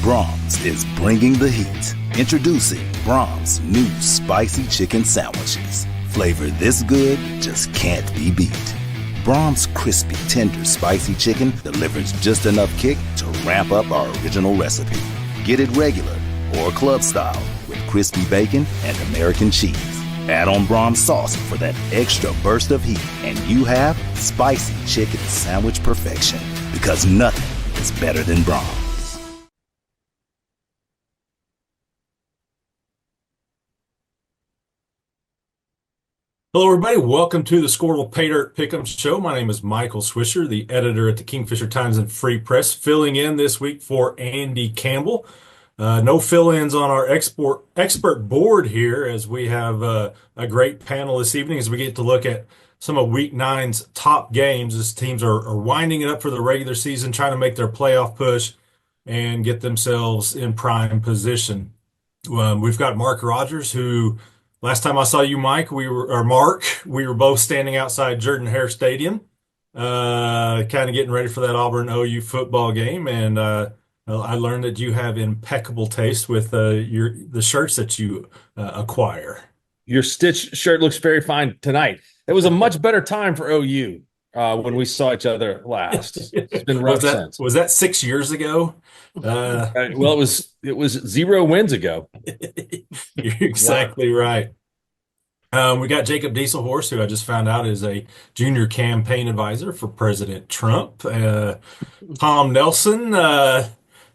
Brahms is bringing the heat. Introducing Brahms' new spicy chicken sandwiches. Flavor this good just can't be beat. Brahms' crispy, tender, spicy chicken delivers just enough kick to ramp up our original recipe. Get it regular or club style with crispy bacon and American cheese. Add on Brahms sauce for that extra burst of heat, and you have spicy chicken sandwich perfection. Because nothing is better than Brahms. Hello, everybody. Welcome to the Skordle Pay Dirt Pick'em Show. My name is Michael Swisher, the editor at the Kingfisher Times and Free Press, filling in this week for Andy Campbell. No fill-ins on our expert board here, as we have a great panel this evening as we get to look at some of Week 9's top games as teams are winding it up for the regular season, trying to make their playoff push and get themselves in prime position. We've got Mark Rogers, who last time I saw you, Mark, we were both standing outside Jordan-Hare Stadium, kind of getting ready for that Auburn OU football game. And I learned that you have impeccable taste with the shirts that you acquire. Your Stitch shirt looks very fine tonight. It was a much better time for OU when we saw each other last. It's been rough since. Was that 6 years ago? Well, it was 0 wins ago. You're exactly right. We got Jacob Dieselhorst, who I just found out is a junior campaign advisor for President Trump. Tom Nelson.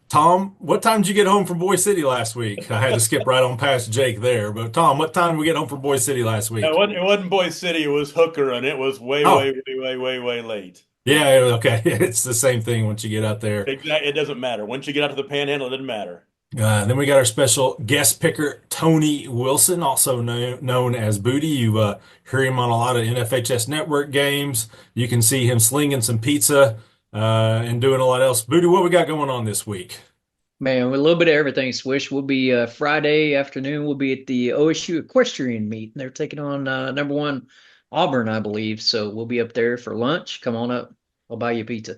Tom, what time did you get home from Boise City last week? I had to skip right on past Jake there. But Tom, what time did we get home from Boise City last week? It wasn't Boise City. It was Hooker, and it was way late. Yeah, okay. It's the same thing once you get out there. Exactly. It doesn't matter. Once you get out to the Panhandle, it doesn't matter. Then we got our special guest picker, Tony Wilson, also known as Booty. You hear him on a lot of NFHS Network games. You can see him slinging some pizza and doing a lot else. Booty, what we got going on this week? Man, with a little bit of everything, Swish. We'll be Friday afternoon. We'll be at the OSU Equestrian meet. They're taking on number 1 Auburn, I believe. So we'll be up there for lunch. Come on up. I'll buy you pizza.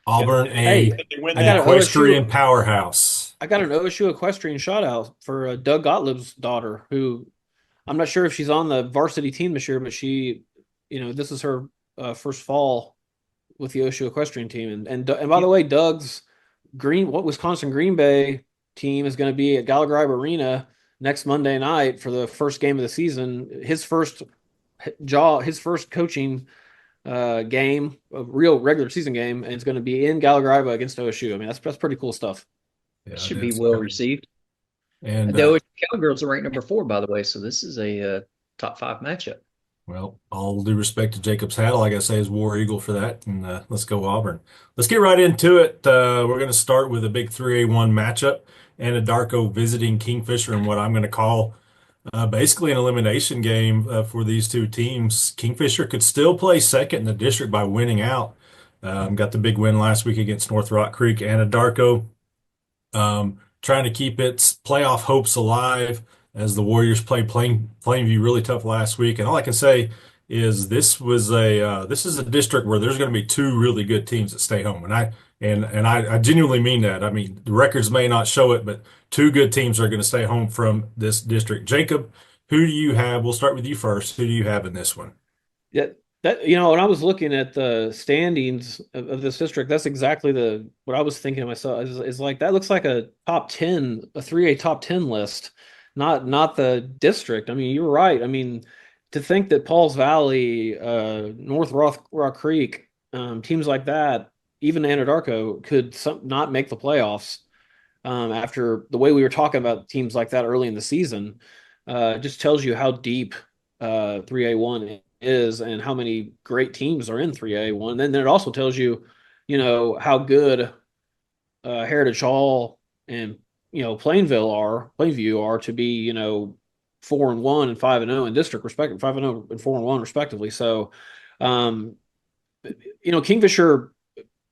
Auburn, Hey, an equestrian powerhouse. I got an OSU equestrian shout out for Doug Gottlieb's daughter, who I'm not sure if she's on the varsity team this year, but this is her first fall with the OSU equestrian team. And by the way, Doug's Wisconsin Green Bay team is going to be at Gallagher Arena next Monday night for the first game of the season. His first coaching game, a real regular season game, and it's going to be in Gallagher against OSU. I mean, that's pretty cool stuff. Yeah, should be well received. And the OSU Cowgirls are ranked number 4, by the way, so this is a top 5 matchup. Well, all due respect to Jacob's hat, all I got to say is War Eagle for that, and let's go Auburn. Let's get right into it. We're going to start with a big 3A1 matchup, Anadarko visiting Kingfisher in what I'm going to call basically an elimination game for these two teams. Kingfisher could still play second in the district by winning out. Got the big win last week against North Rock Creek. Anadarko trying to keep its playoff hopes alive as the Warriors played Plainview really tough last week. And all I can say is this is a district where there's going to be 2 really good teams that stay home. And I genuinely mean that. I mean, the records may not show it, but 2 good teams are going to stay home from this district. Jacob, who do you have? We'll start with you first. Who do you have in this one? Yeah, when I was looking at the standings of this district, that's exactly what I was thinking to myself is like, that looks like a top 10, a 3A top 10 list, not the district. I mean, you're right. I mean, to think that Pauls Valley, North Rock Creek, teams like that, even Anadarko could not make the playoffs after the way we were talking about teams like that early in the season, just tells you how deep 3A1 is and how many great teams are in 3A1. And then it also tells you, how good Heritage Hall and Plainview are to be 4-1 and 5-0 in district 5-0 and 4-1 respectively. So Kingfisher,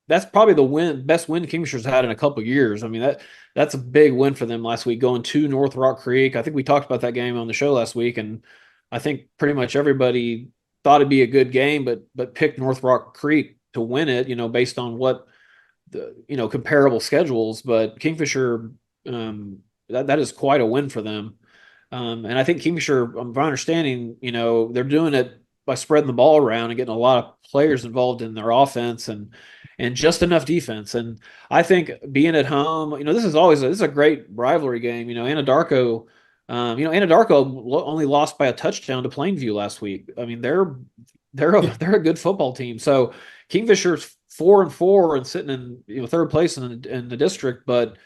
that's probably the best win Kingfisher's had in a couple of years. I mean, that's a big win for them last week, going to North Rock Creek. I think we talked about that game on the show last week, and I think pretty much everybody thought it'd be a good game, but picked North Rock Creek to win it, based on what the comparable schedules. But Kingfisher That is quite a win for them. And I think Kingfisher, from my understanding, they're doing it by spreading the ball around and getting a lot of players involved in their offense and just enough defense. And I think being at home, this is a great rivalry game. Anadarko only lost by a touchdown to Plainview last week. I mean, they're a good football team. So Kingfisher's 4-4 and sitting in third place in the district, but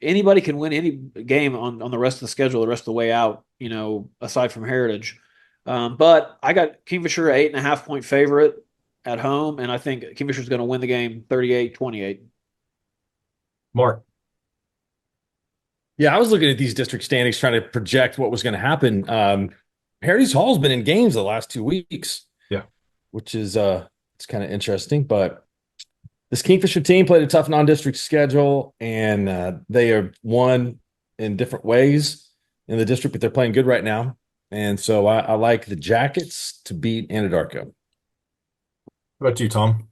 anybody can win any game on the rest of the schedule, the rest of the way out, aside from Heritage. But I got Kingfisher 8.5 point favorite at home, and I think Kingfisher's going to win the game 38-28. Mark. Yeah, I was looking at these district standings trying to project what was going to happen. Heritage Hall's been in games the last 2 weeks. Yeah. Which is it's kind of interesting, but this Kingfisher team played a tough non-district schedule, and they are won in different ways in the district, but they're playing good right now. And so I like the Jackets to beat Anadarko. How about you, Tom?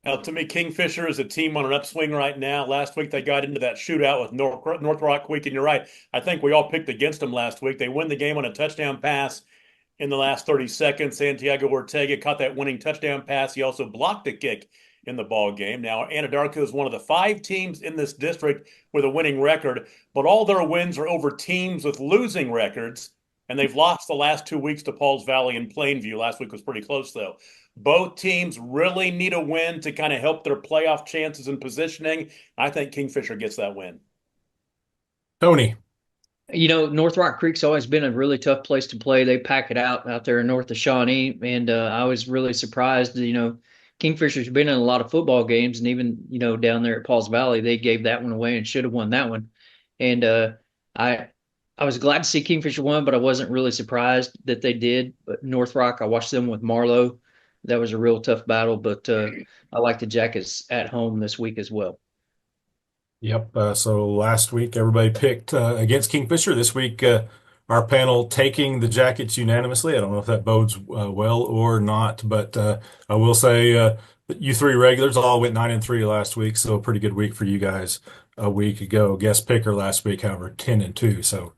Now, to me, Kingfisher is a team on an upswing right now. Last week, they got into that shootout with North Rock Creek, and you're right. I think we all picked against them last week. They win the game on a touchdown pass in the last 30 seconds. Santiago Ortega caught that winning touchdown pass. He also blocked a kick in the ball game. Now, Anadarko is one of the 5 teams in this district with a winning record, but all their wins are over teams with losing records, and they've lost the last 2 weeks to Pauls Valley and Plainview. Last week was pretty close, though. Both teams really need a win to kind of help their playoff chances and positioning. I think Kingfisher gets that win. Tony. North Rock Creek's always been a really tough place to play. They pack it out there north of Shawnee, and I was really surprised. Kingfisher's been in a lot of football games, and even down there at Pauls Valley, they gave that one away and should have won that one. And I was glad to see Kingfisher won, but I wasn't really surprised that they did. But North Rock, I watched them with Marlowe. That was a real tough battle, but I like the Jackets at home this week as well. Yep. So last week, everybody picked against Kingfisher. This week, our panel taking the Jackets unanimously. I don't know if that bodes well or not, but I will say you 3 regulars all went 9-3 last week, so a pretty good week for you guys a week ago. Guest picker last week, however, 10-2. So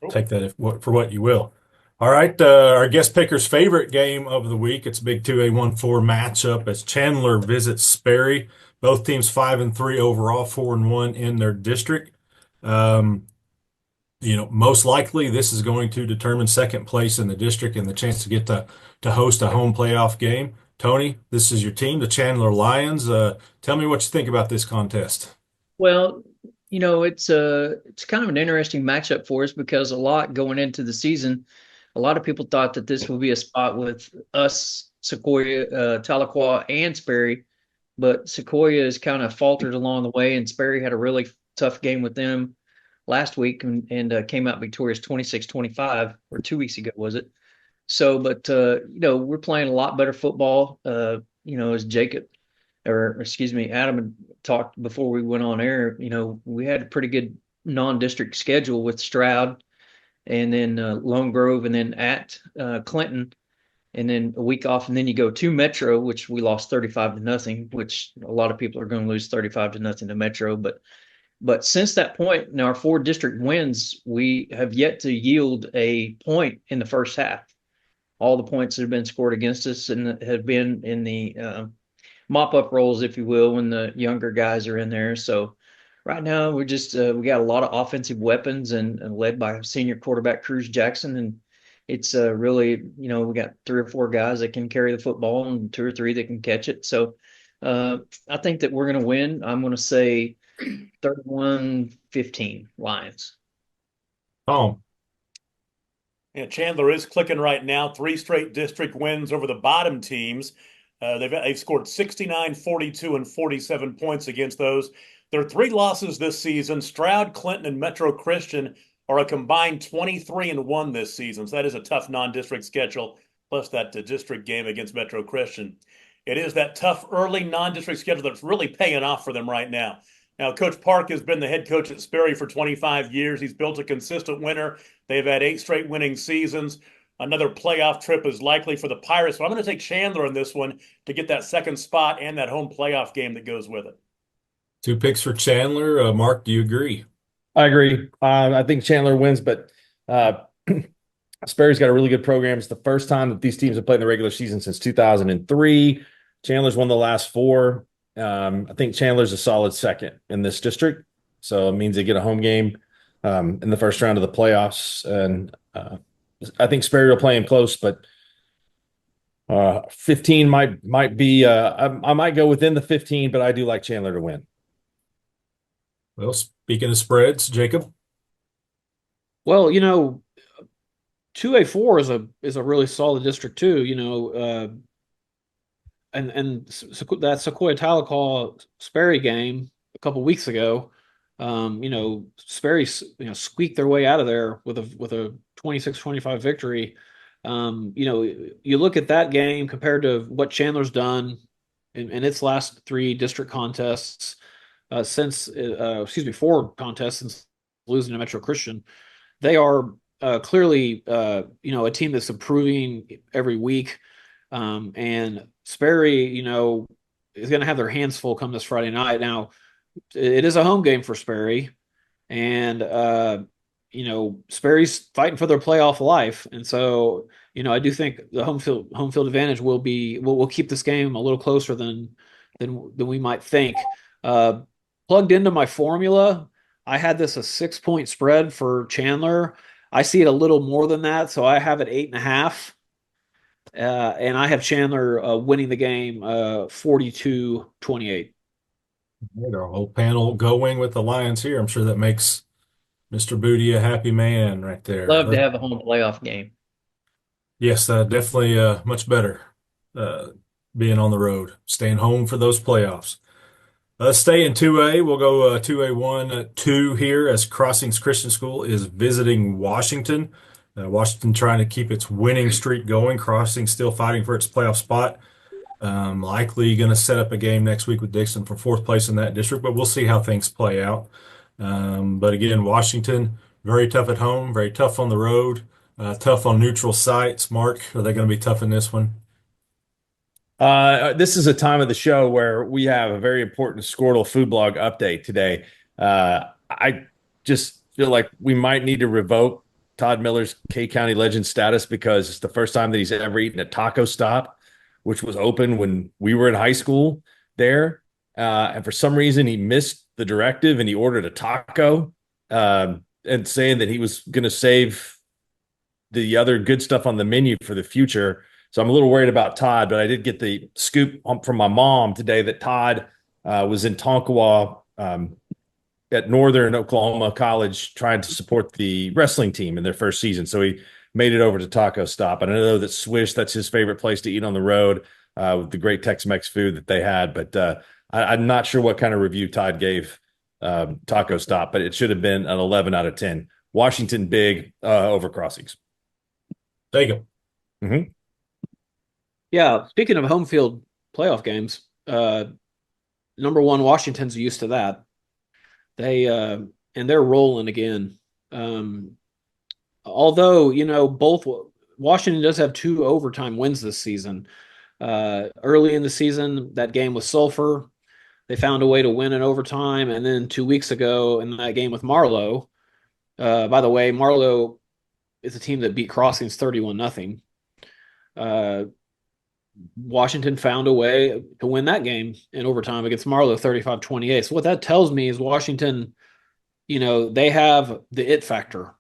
take that for what you will. All right, our guest picker's favorite game of the week. It's a big 2A14 matchup as Chandler visits Sperry. Both teams 5-3 overall, 4-1 in their district. Most likely this is going to determine second place in the district and the chance to get to host a home playoff game. Tony, this is your team, the Chandler Lions. Tell me what you think about this contest. Well, it's kind of an interesting matchup for us because a lot going into the season, a lot of people thought that this would be a spot with us, Sequoia, Tahlequah, and Sperry, but Sequoia has kind of faltered along the way, and Sperry had a really tough game with them last week and came out victorious 26-25, or 2 weeks ago, was it? So, but we're playing a lot better football. As Adam had talked before we went on air. We had a pretty good non-district schedule with Stroud, and then Lone Grove, and then at Clinton, and then a week off, and then you go to Metro, which we lost 35-0, which a lot of people are going to lose 35-0 to Metro. But since that point, in our 4 district wins, we have yet to yield a point in the first half. All the points that have been scored against us and have been in the mop-up roles, if you will, when the younger guys are in there. So right now, we got a lot of offensive weapons and led by senior quarterback Cruz Jackson. And it's really, we got 3 or 4 guys that can carry the football and 2 or 3 that can catch it. So I think that we're going to win. I'm going to say 31-15 Lions. Oh. Yeah, Chandler is clicking right now. 3 straight district wins over the bottom teams. They've scored 69, 42, and 47 points against those. Their 3 losses this season, Stroud, Clinton, and Metro Christian, are a combined 23-1 this season. So that is a tough non-district schedule, plus that district game against Metro Christian. It is that tough early non-district schedule that's really paying off for them right now. Now, Coach Park has been the head coach at Sperry for 25 years. He's built a consistent winner. They've had 8 straight winning seasons. Another playoff trip is likely for the Pirates. So I'm going to take Chandler in this one to get that second spot and that home playoff game that goes with it. 2 picks for Chandler. Mark, do you agree? I agree. I think Chandler wins, but Sperry's got a really good program. It's the first time that these teams have played in the regular season since 2003. Chandler's won the last four. I think Chandler's a solid second in this district, so it means they get a home game in the first round of the playoffs. And I think Sperry will play him close, but 15 might be. I might go within the 15, but I do like Chandler to win. Well, speaking of spreads, Jacob. Well, 2A4 is a really solid district too. And that Sequoia Tahlequah Sperry game a couple weeks ago, Sperry squeaked their way out of there with a 26-25 victory. You look at that game compared to what Chandler's done in its last three district contests four contests since losing to Metro Christian. They are clearly a team that's improving every week. And Sperry, is going to have their hands full come this Friday night. Now, it is a home game for Sperry, and Sperry's fighting for their playoff life, and so I do think the home field advantage will keep this game a little closer than we might think. Plugged into my formula, I had this a 6-point spread for Chandler. I see it a little more than that, so I have it 8.5. And I have Chandler winning the game 42-28. Our whole panel going with the Lions here. I'm sure that makes Mr. Booty a happy man right there. Love to have a home playoff game. Yes, definitely much better being on the road, staying home for those playoffs. Stay in 2A. We'll go 2A1, 2 here as Crossings Christian School is visiting Washington. Washington trying to keep its winning streak going. Crossings still fighting for its playoff spot. Likely going to set up a game next week with Dixon for fourth place in that district, but we'll see how things play out. But again, Washington, very tough at home, very tough on the road, tough on neutral sites. Mark, are they going to be tough in this one? This is a time of the show where we have a very important Skordle food blog update today. I just feel like we might need to revoke Todd Miller's K County Legend status because it's the first time that he's ever eaten at Taco Stop, which was open when we were in high school there. And for some reason, he missed the directive and he ordered a taco and saying that he was going to save the other good stuff on the menu for the future. So I'm a little worried about Todd, but I did get the scoop from my mom today that Todd was in Tonkawa at Northern Oklahoma College trying to support the wrestling team in their first season. So he made it over to Taco Stop. And I know that Swish, that's his favorite place to eat on the road with the great Tex-Mex food that they had. But I'm not sure what kind of review Todd gave Taco Stop, but it should have been an 11 out of 10. Washington big over Crossings. Take him. Mm-hmm. Yeah, speaking of home field playoff games, number one, Washington's used to that. And they're rolling again. Although, both Washington does have 2 overtime wins this season. Early in the season, that game with Sulphur, they found a way to win in overtime. And then 2 weeks ago in that game with Marlowe, by the way, Marlowe is a team that beat Crossings 31-0. Washington found a way to win that game in overtime against Marlowe 35-28. So what that tells me is Washington, they have the it factor.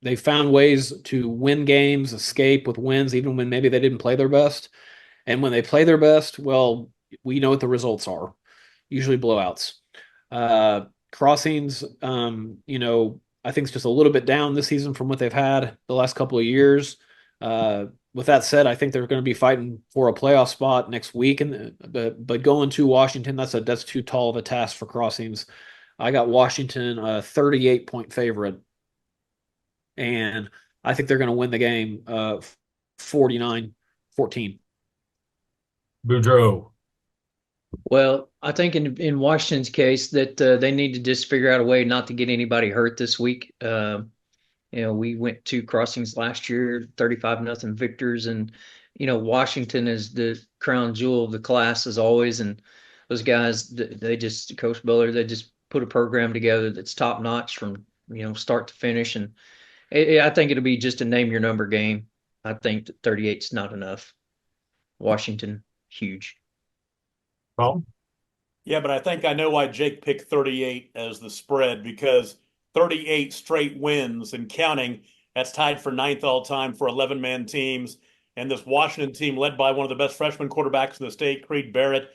They found ways to win games, escape with wins, even when maybe they didn't play their best. And when they play their best, well, we know what the results are. Usually blowouts. Crossings, I think it's just a little bit down this season from what they've had the last couple of years. With that said, I think they're going to be fighting for a playoff spot next week, but going to Washington, that's too tall of a task for Crossings. I got Washington a 38-point favorite, and I think they're going to win the game 49-14. Boudreaux. Well, I think in Washington's case that they need to just figure out a way not to get anybody hurt this week. We went to Crossings last year, 35-0 victors, and Washington is the crown jewel of the class as always. And those guys, Coach Buller, they just put a program together that's top notch from start to finish. And I think it'll be just a name your number game. I think that 38's not enough. Washington, huge. Paul? Yeah, but I think I know why Jake picked 38 as the spread, because 38 straight wins and counting, that's tied for ninth all time for 11-man teams. And this Washington team, led by one of the best freshman quarterbacks in the state, Creed Barrett,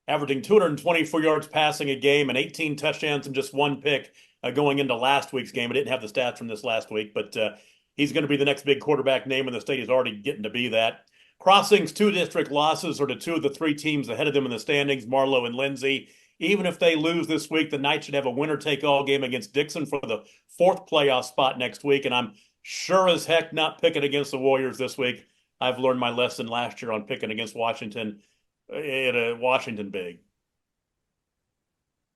averaging 224 yards passing a game and 18 touchdowns and just one pick going into last week's game. I didn't have the stats from this last week, but he's going to be the next big quarterback name in the state. He's already getting to be that. Crossing's two district losses are to two of the three teams ahead of them in the standings, Marlowe and Lindsay. Even if they lose this week, the Knights should have a winner-take-all game against Dixon for the fourth playoff spot next week, and I'm sure as heck not picking against the Warriors this week. I've learned my lesson last year on picking against Washington at a Washington big.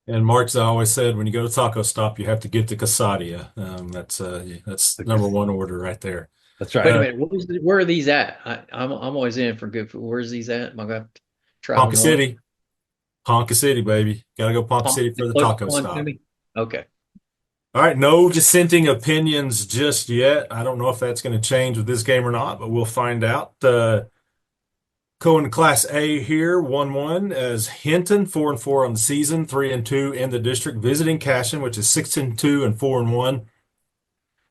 And Mark's always said, when you go to Taco Stop, you have to get the quesadilla. That's number one order right there. That's right. Wait a minute, where are these at? I'm always in for good food. Where's these at? Am I going to try Ponca City. Ponca City, baby. Got to go Ponca City for the Taco Stop. Okay. All right, no dissenting opinions just yet. I don't know if that's going to change with this game or not, but we'll find out. Going Class A here, 1-1 as Hinton, 4-4 on the season, 3-2 in the district, visiting Cashin, which is 6-2 and 4-1.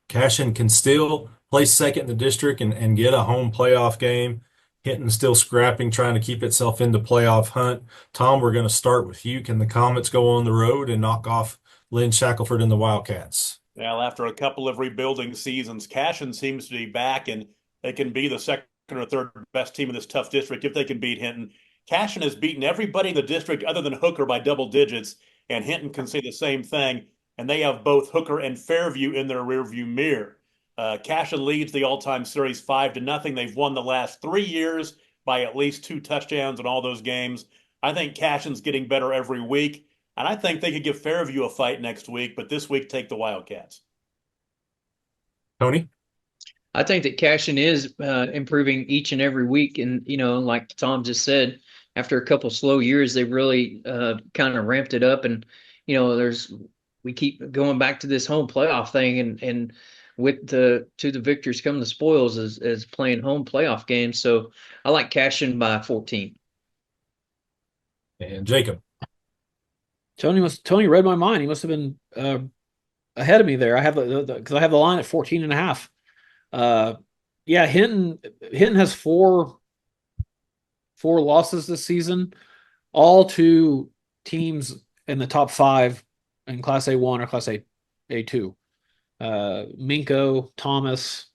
Cashin can still place second in the district and get a home playoff game. Hinton still scrapping, trying to keep itself in the playoff hunt. Tom, we're going to start with you. Can the Comets go on the road and knock off Lynn Shackelford and the Wildcats? Well, after a couple of rebuilding seasons, Cashin seems to be back, and they can be the second or third best team in this tough district if they can beat Hinton. Cashin has beaten everybody in the district other than Hooker by double digits, and Hinton can say the same thing, and they have both Hooker and Fairview in their rearview mirror. Cashin leads the all-time series 5-0. They've won the last 3 years by at least 2 touchdowns in all those games. I think Cashin's getting better every week, and I think they could give Fairview a fight next week, but this week take the Wildcats. Tony? I think that Cashin is improving each and every week. And, like Tom just said, after a couple slow years, they really kind of ramped it up. And, we keep going back to this home playoff thing. And with to the victors come the spoils as playing home playoff games. So I like Cashin by 14. And Jacob? Tony read my mind. He must have been ahead of me there. I have because I have the line at 14.5. Yeah, Hinton has four losses this season, all to teams in the top 5 in Class A1 or Class A2. Minko, Thomas,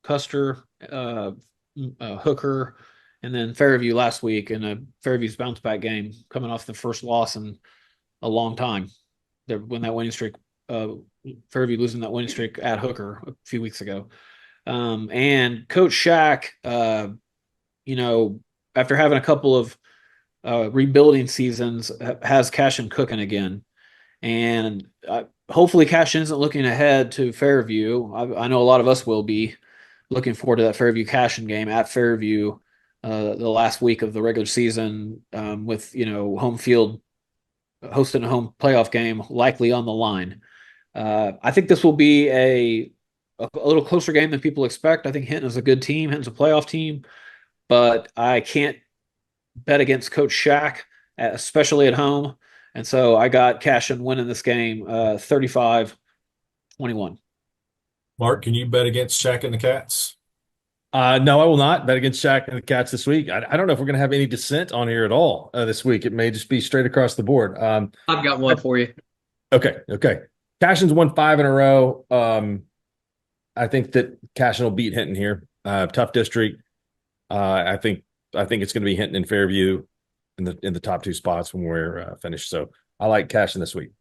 Custer, Hooker, and then Fairview last week in a Fairview's bounce back game, coming off the first loss in a long time. When that winning streak, Fairview losing that winning streak at Hooker a few weeks ago. And Coach Shack, after having a couple of rebuilding seasons, has Cashin cooking again. And hopefully Cashin isn't looking ahead to Fairview. I know a lot of us will be looking forward to that Fairview Cashin game at Fairview the last week of the regular season, with home field hosting a home playoff game likely on the line. I think this will be a little closer game than people expect. I think Hinton is a good team. Hinton's a playoff team, but I can't bet against Coach Shack, especially at home. And so I got Cashin winning this game 35-21. Mark, can you bet against Shack and the Cats? No, I will not bet against Shack and the Cats this week. I don't know if we're going to have any dissent on here at all this week. It may just be straight across the board. I've got one for you. Okay. Cashin's won 5 in a row. I think that Cashin will beat Hinton here. Tough district. I think it's going to be Hinton and Fairview in the top 2 spots when we're finished. So I like Cashin this week.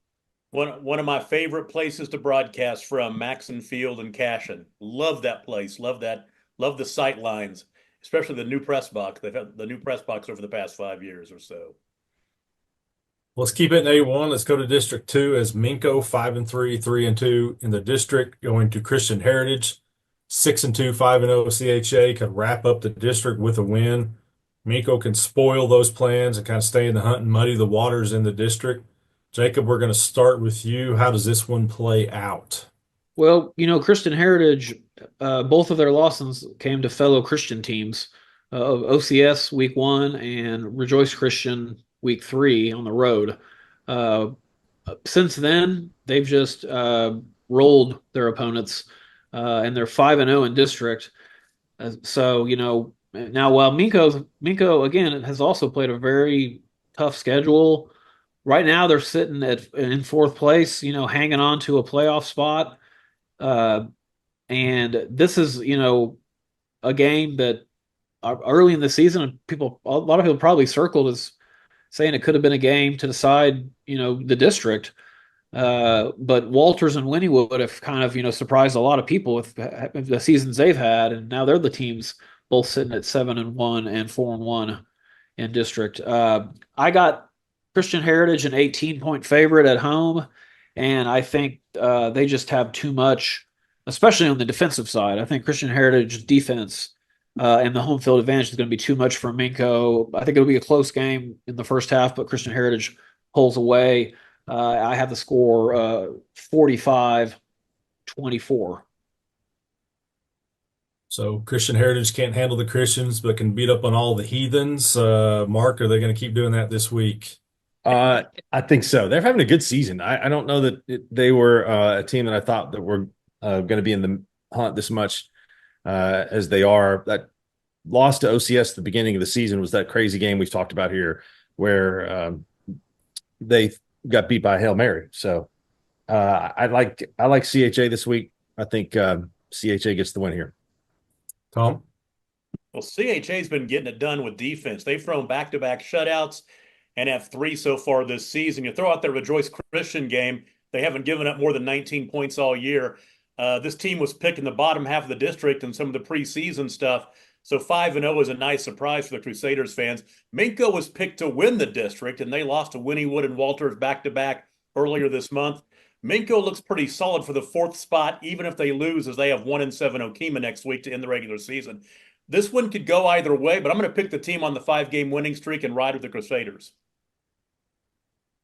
One of my favorite places to broadcast from, Maxon Field and Cashin. Love that place. Love that. Love the sight lines, especially the new press box. They've had the new press box over the past 5 years or so. Let's keep it in A1. Let's go to District 2 as Minko, 5-3, 3-2 in the district, going to Christian Heritage, 6-2, 5-0 CHA, could wrap up the district with a win. Minko can spoil those plans and kind of stay in the hunt and muddy the waters in the district. Jacob, we're going to start with you. How does this one play out? Well, Christian Heritage, both of their losses came to fellow Christian teams, OCS week 1 and Rejoice Christian week 3 on the road. Uh, since then, they've just rolled their opponents, and they're 5-0 in district. So, now while Minko again has also played a very tough schedule. Right now, they're sitting in fourth place, hanging on to a playoff spot. Uh, and this is, a game that early in the season, a lot of people probably circled as saying it could have been a game to decide, the district. But Walters and Wynnewood have kind of, surprised a lot of people with the seasons they've had, and now they're the teams both sitting at 7-1 and 4-1 in district. I got Christian Heritage an 18-point favorite at home, and I think they just have too much, especially on the defensive side. I think Christian Heritage defense and the home field advantage is going to be too much for Minko. I think it'll be a close game in the first half, but Christian Heritage pulls away. I have the score 45-24. So Christian Heritage can't handle the Christians, but can beat up on all the heathens. Mark, are they going to keep doing that this week? I think so. They're having a good season. I don't know that they were a team that I thought that were going to be in the hunt this much as they are. That loss to OCS at the beginning of the season was that crazy game we've talked about here where they got beat by Hail Mary. So I like CHA this week. I think CHA gets the win here. Tom? Well, CHA's been getting it done with defense. They've thrown back-to-back shutouts and have 3 so far this season. You throw out their Rejoice Christian game, they haven't given up more than 19 points all year. This team was picked in the bottom half of the district and some of the preseason stuff. So 5-0 is a nice surprise for the Crusaders fans. Minko was picked to win the district, and they lost to Wynnewood and Walters back-to-back earlier this month. Minko looks pretty solid for the 4th spot, even if they lose, as they have 1-7 Okemah next week to end the regular season. This one could go either way, but I'm going to pick the team on the 5-game winning streak and ride with the Crusaders.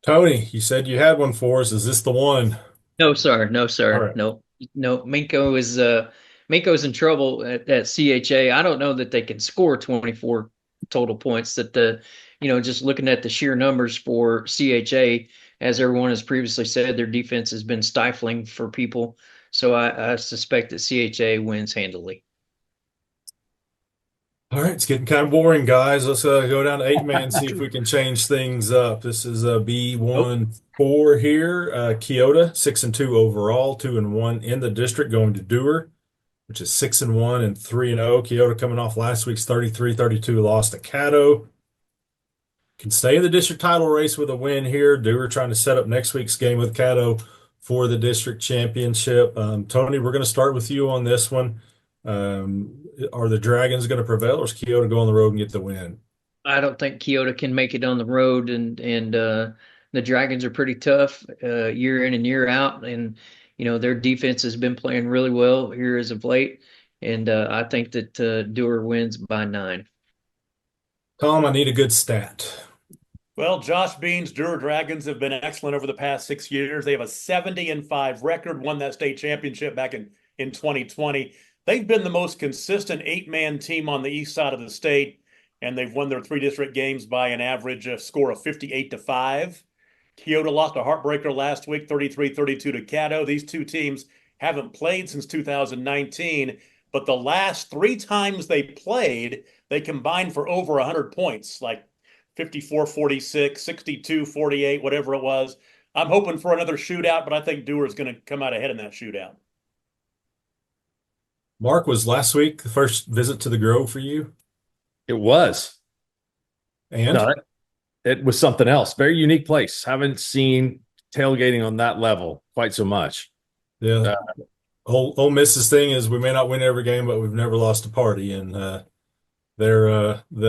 Tony, you said you had one for us. Is this the one? No, sir. No, All sir. right. No. Minko's in trouble at CHA. I don't know that they can score 24 total points. Just looking at the sheer numbers for CHA, as everyone has previously said, their defense has been stifling for people. So I suspect that CHA wins handily. All right, it's getting kind of boring, guys. Let's go down to 8-man, see if we can change things up. This is B1-4 here. Keota, 6-2 overall, 2-1 in the district, going to Dewar, which is 6-1 and 3-0. Keota coming off last week's 33-32 loss to Caddo. Can stay in the district title race with a win here. Dewar trying to set up next week's game with Caddo for the district championship. Tony, we're going to start with you on this one. Are the Dragons going to prevail, or is Keota go on the road and get the win? I don't think Keota can make it on the road, and the Dragons are pretty tough year in and year out, and their defense has been playing really well here as of late, and I think that Dewar wins by 9. Tom, I need a good stat. Well, Josh Bean's Dewar Dragons have been excellent over the past 6 years. They have a 70-5 record, won that state championship back in 2020. They've been the most consistent 8-man team on the east side of the state, and they've won their 3 district games by an average score of 58-5. Keota lost a heartbreaker last week, 33-32 to Caddo. These two teams haven't played since 2019, but the last 3 times they played, they combined for over 100 points, like 54-46, 62-48, whatever it was. I'm hoping for another shootout, but I think Dewar is going to come out ahead in that shootout. Mark, was last week the first visit to the Grove for you? It was. And No, it was something else. Very unique place. Haven't seen tailgating on that level quite so much. yeah, Ole Miss's thing is we may not win every game, but we've never lost a party, and the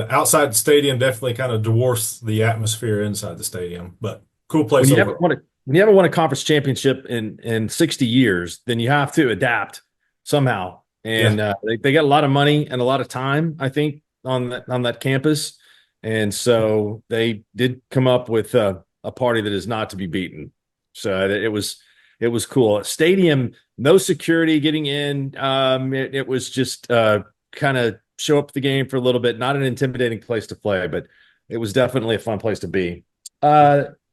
outside the stadium definitely kind of dwarfs the atmosphere inside the stadium. But cool place. When you haven't won a conference championship in 60 years, then you have to adapt somehow. And they got a lot of money and a lot of time, I think, on that campus. And so they did come up with a party that is not to be beaten. So it was it was cool. Stadium, no security getting in. It was just kind of show up the game for a little bit. Not an intimidating place to play, but it was definitely a fun place to be.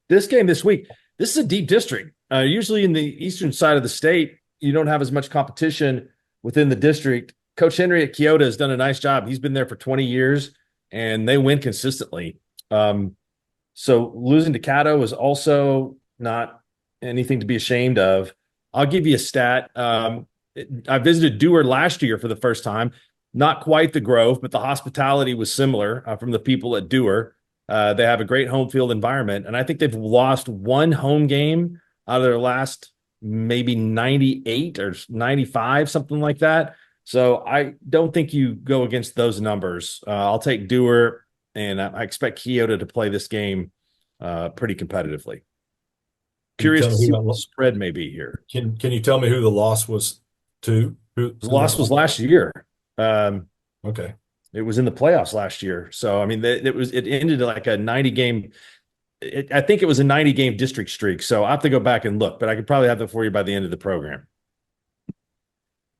This game this week, this is a deep district. Usually in the eastern side of the state, you don't have as much competition within the district. Coach Henry at Kyoto has done a nice job. He's been there for 20 years, and they win consistently. So losing to Caddo is also not anything to be ashamed of. I'll give you a stat. I visited Dewar last year for the first time. Not quite the Grove, but the hospitality was similar from the people at Dewar. They have a great home field environment, and I think they've lost one home game out of their last maybe 98 or 95, something like that. So I don't think you go against those numbers. I'll take Dewar, and I expect Kyoto to play this game pretty competitively. Curious to see what the spread may be here. Can you tell me who the loss was to? The loss was last year. Okay. It was in the playoffs last year. So, I mean, it ended like a 90 game. I think it was a 90 game district streak. So I have to go back and look, but I could probably have that for you by the end of the program.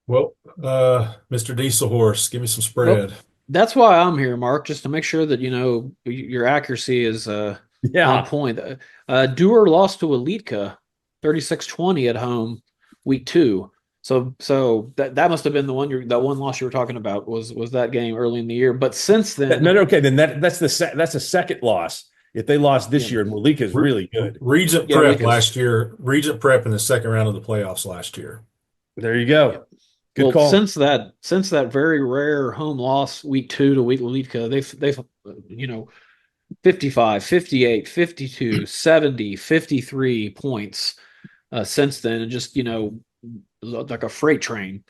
Well, Mr. Diesel Horse, give me some spread. Well, that's why I'm here, Mark, just to make sure that, your accuracy is on point. Dewar lost to Elitka 36-20 at home week 2. So that must have been that one loss you were talking about was that game early in the year. But since then, no, okay, then that's the second loss. If they lost this year, and Malika is really good. Regent Prep last year. Regent Prep in the second round of the playoffs last year. There you go. Good call. Since that very rare home loss week 2 to Elitka, they've 55, 58, 52, 70, 53 points since then, and just like a freight train.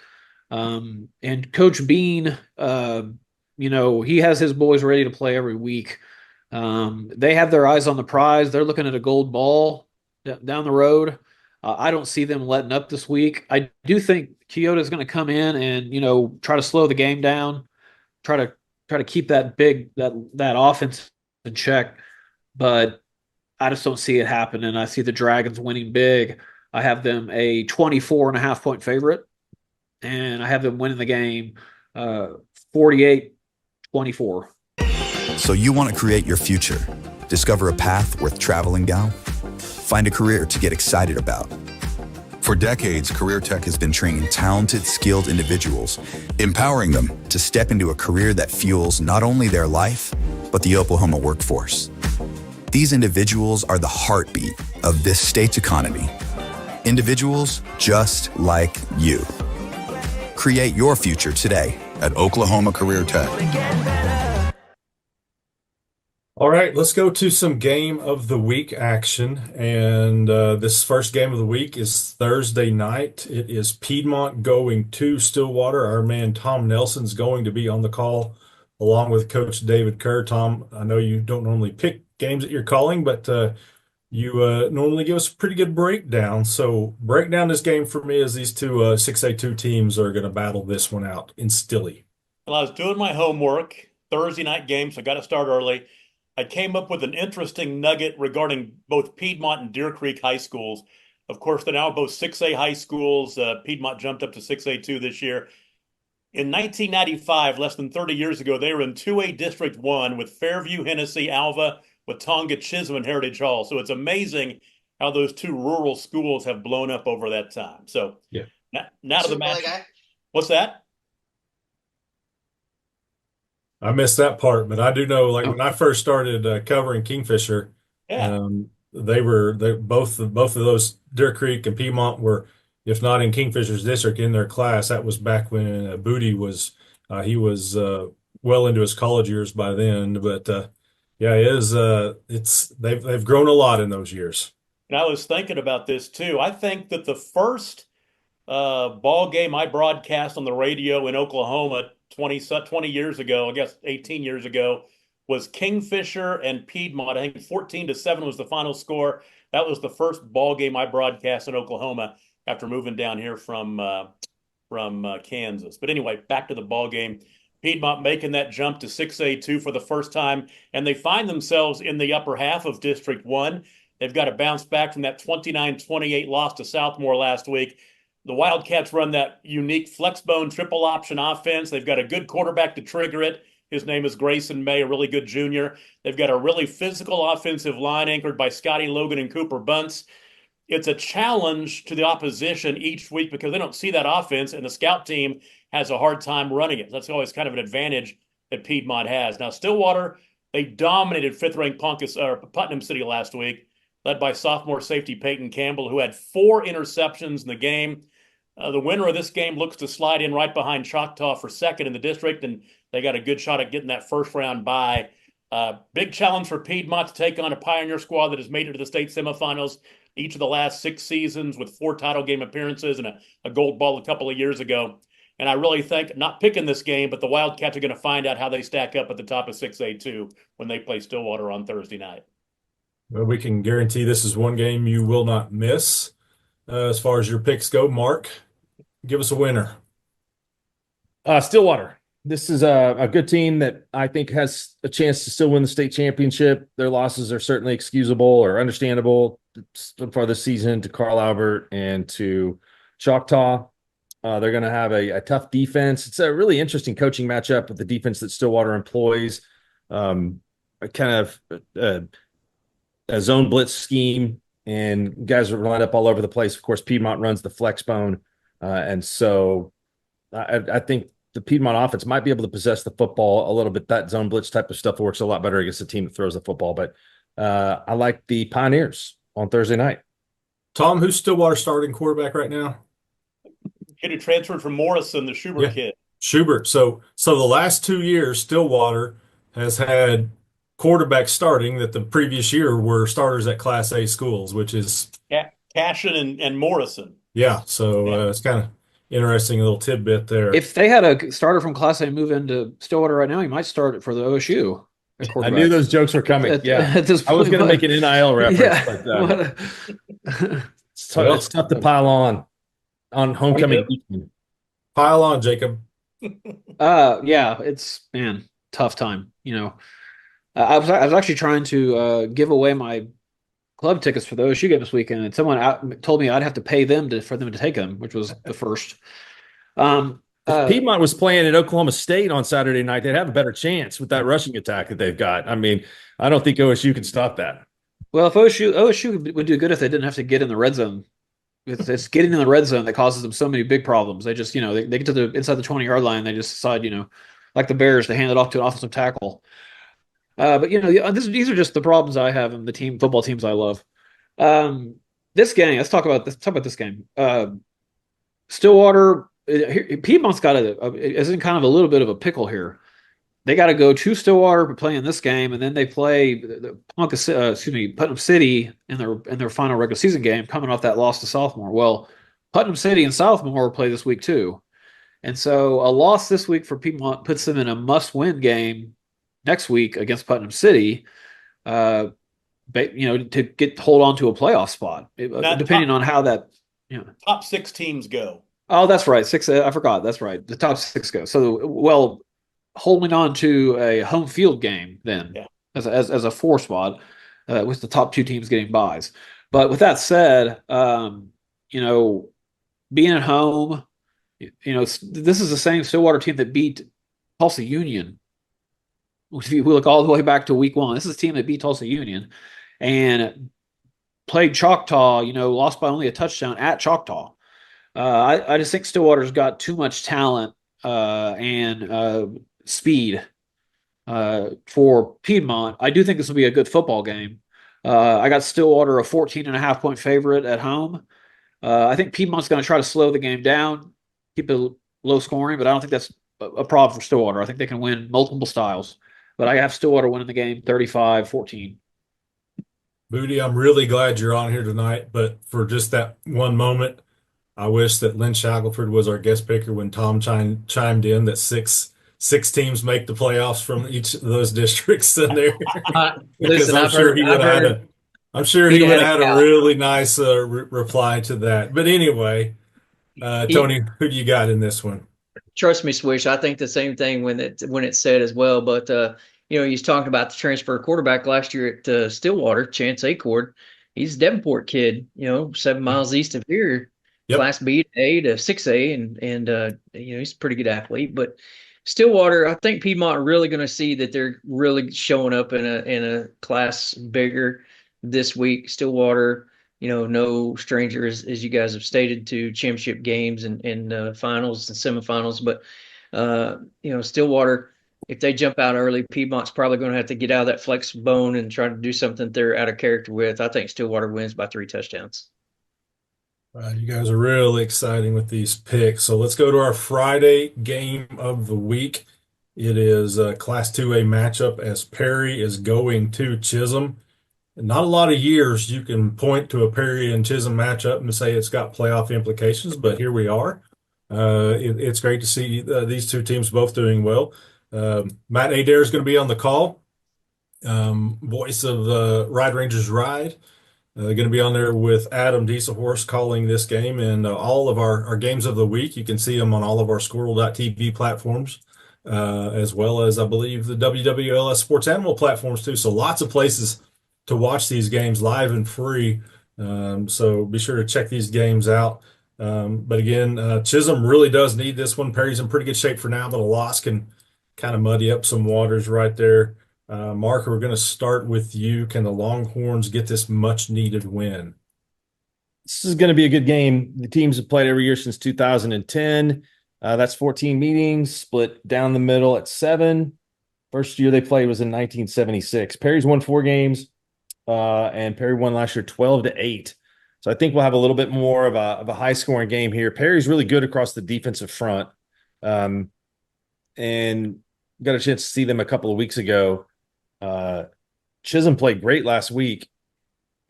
And Coach Bean, he has his boys ready to play every week. They have their eyes on the prize. They're looking at a gold ball down the road. I don't see them letting up this week. I do think Kyoto is going to come in and try to slow the game down, try to keep that offense in check. But I just don't see it happening. I see the Dragons winning big. I have them a 24.5 point favorite, and I have them winning the game 48-24. So you want to create your future, discover a path worth traveling down, find a career to get excited about. For decades, Career Tech has been training talented, skilled individuals, empowering them to step into a career that fuels not only their life, but the Oklahoma workforce. These individuals are the heartbeat of this state's economy. Individuals just like you. Create your future today at Oklahoma Career Tech. All right, let's go to some game of the week action. And this first game of the week is Thursday night. It is Piedmont going to Stillwater. Our man Tom Nelson's going to be on the call along with Coach David Kerr. Tom, I know you don't normally pick games that you're calling, but you normally give us a pretty good breakdown. So break down this game for me as these two 6A2 teams are going to battle this one out in Stilly. Well, I was doing my homework, Thursday night game, so I got to start early. I came up with an interesting nugget regarding both Piedmont and Deer Creek high schools. Of course, they're now both 6A high schools. Piedmont jumped up to 6A2 this year. In 1995, less than 30 years ago, they were in 2A District 1 with Fairview, Hennessy, Alva, Watonga, Chisholm, and Heritage Hall. So it's amazing how those two rural schools have blown up over that time. So yeah. Now to the match. What's that? I missed that part, but I do know, like when I first started covering Kingfisher, both of those, Deer Creek and Piedmont, were, if not in Kingfisher's district, in their class. That was back when Booty was he was well into his college years by then. But they've grown a lot in those years. And I was thinking about this too. I think that the first ball game I broadcast on the radio in Oklahoma 20 years ago, I guess 18 years ago, was Kingfisher and Piedmont. I think 14-7 was the final score. That was the first ball game I broadcast in Oklahoma after moving down here from Kansas. But anyway, back to the ball game. Piedmont making that jump to 6A2 for the first time, and they find themselves in the upper half of District 1. They've got to bounce back from that 29-28 loss to Southmore last week. The Wildcats run that unique flexbone triple option offense. They've got a good quarterback to trigger it. His name is Grayson May, a really good junior. They've got a really physical offensive line anchored by Scotty Logan and Cooper Bunce. It's a challenge to the opposition each week because they don't see that offense, and the scout team has a hard time running it. That's always kind of an advantage that Piedmont has. Now, Stillwater, they dominated fifth-ranked Putnam City last week, led by sophomore safety Peyton Campbell, who had 4 interceptions in the game. The winner of this game looks to slide in right behind Choctaw for second in the district, and they got a good shot at getting that first-round bye. Big challenge for Piedmont to take on a Pioneer squad that has made it to the state semifinals each of the last 6 seasons with 4 title game appearances and a gold ball a couple of years ago. And I really think, not picking this game, but the Wildcats are going to find out how they stack up at the top of 6A too when they play Stillwater on Thursday night. Well, we can guarantee this is one game you will not miss. As far as your picks go, Mark, give us a winner. Stillwater. This is a good team that I think has a chance to still win the state championship. Their losses are certainly excusable or understandable for the season to Carl Albert and to Choctaw. They're going to have a tough defense. It's a really interesting coaching matchup with the defense that Stillwater employs. A kind of a zone blitz scheme, and guys are lined up all over the place. Of course, Piedmont runs the flex bone. And so I think the Piedmont offense might be able to possess the football a little bit. That zone blitz type of stuff works a lot better against a team that throws the football. But I like the Pioneers on Thursday night. Tom, who's Stillwater starting quarterback right now? Kid who transferred from Morrison, the Schubert kid. Schubert. So the last 2 years, Stillwater has had quarterbacks starting that the previous year were starters at Class A schools, which is Cashin and Morrison. Yeah, so it's kind of interesting little tidbit there. If they had a starter from Class A move into Stillwater right now, he might start it for the OSU. I knew those jokes were coming. At this point, I was going to make an NIL reference. But, it's tough to pile on homecoming weekend. Pile on, Jacob. It's tough time. I was actually trying to give away my club tickets for the OSU game this weekend, and someone told me I'd have to pay them for them to take them, which was the first. If Piedmont was playing at Oklahoma State on Saturday night, they'd have a better chance with that rushing attack that they've got. I mean, I don't think OSU can stop that. Well, if OSU would do good if they didn't have to get in the red zone. It's getting in the red zone that causes them so many big problems. They just, they get to the inside the 20-yard line, they just decide, like the Bears, to hand it off to an offensive tackle. But these are just the problems I have in the football teams I love. This game, let's talk about this game. Stillwater, Piedmont's is in kind of a little bit of a pickle here. They got to go to Stillwater to play in this game, and then they play Putnam City in their final regular season game, coming off that loss to Sophomore. Well, Putnam City and Sophomore play this week too, and so a loss this week for Piedmont puts them in a must-win game next week against Putnam City. To hold on to a playoff spot, depending on how that. Top 6 teams go. Oh, that's right. 6. I forgot. That's right. The top 6 go. So, holding on to a home field game then as a 4 spot, with the top 2 teams getting byes. But with that said, being at home, this is the same Stillwater team that beat Tulsa Union. If we look all the way back to week 1, this is a team that beat Tulsa Union and played Choctaw, lost by only a touchdown at Choctaw. I just think Stillwater's got too much talent and speed for Piedmont. I do think this will be a good football game. I got Stillwater a 14.5-point favorite at home. I think Piedmont's going to try to slow the game down, keep it low scoring, but I don't think that's a problem for Stillwater. I think they can win multiple styles. But I have Stillwater winning the game 35-14. Booty, I'm really glad you're on here tonight, but for just that one moment, I wish that Lynn Shackelford was our guest picker when Tom chimed in that six teams make the playoffs from each of those districts in there. Because I'm sure he would have had a really nice reply to that. But anyway, Tony, who do you got in this one? Trust me, Swish. I think the same thing when it's said as well. But he's talking about the transfer quarterback last year at Stillwater, Chance Acord. he's a Devonport kid, 7 miles east of here, Yep. Class B to A to 6A, and he's a pretty good athlete. But Stillwater, I think Piedmont are really going to see that they're really showing up in a class bigger this week. Stillwater, no stranger as you guys have stated to championship games and finals and semifinals, but Stillwater, if they jump out early, Piedmont's probably going to have to get out of that flex bone and try to do something they're out of character with. I think Stillwater wins by 3 touchdowns. You guys are really exciting with these picks. So let's go to our Friday game of the week. It is a Class 2A matchup as Perry is going to Chisholm. Not a lot of years you can point to a Perry and Chisholm matchup and say it's got playoff implications, but here we are. It's great to see these two teams both doing well. Matt Adair is going to be on the call, voice of the Ride Rangers Ride. Going to be on there with Adam Dieselhorse calling this game and all of our games of the week. You can see them on all of our Skordle.tv platforms, as well as, I believe, the WWLS Sports Animal platforms, too. So lots of places to watch these games live and free. So be sure to check these games out. But again, Chisholm really does need this one. Perry's in pretty good shape for now, but a loss can kind of muddy up some waters right there. Mark, we're going to start with you. Can the Longhorns get this much needed win? This is going to be a good game. The teams have played every year since 2010. That's 14 meetings, split down the middle at 7. First year they played was in 1976. Perry's won 4 games, and Perry won last year 12-8. So I think we'll have a little bit more of a high-scoring game here. Perry's really good across the defensive front, and got a chance to see them a couple of weeks ago. Chisholm played great last week,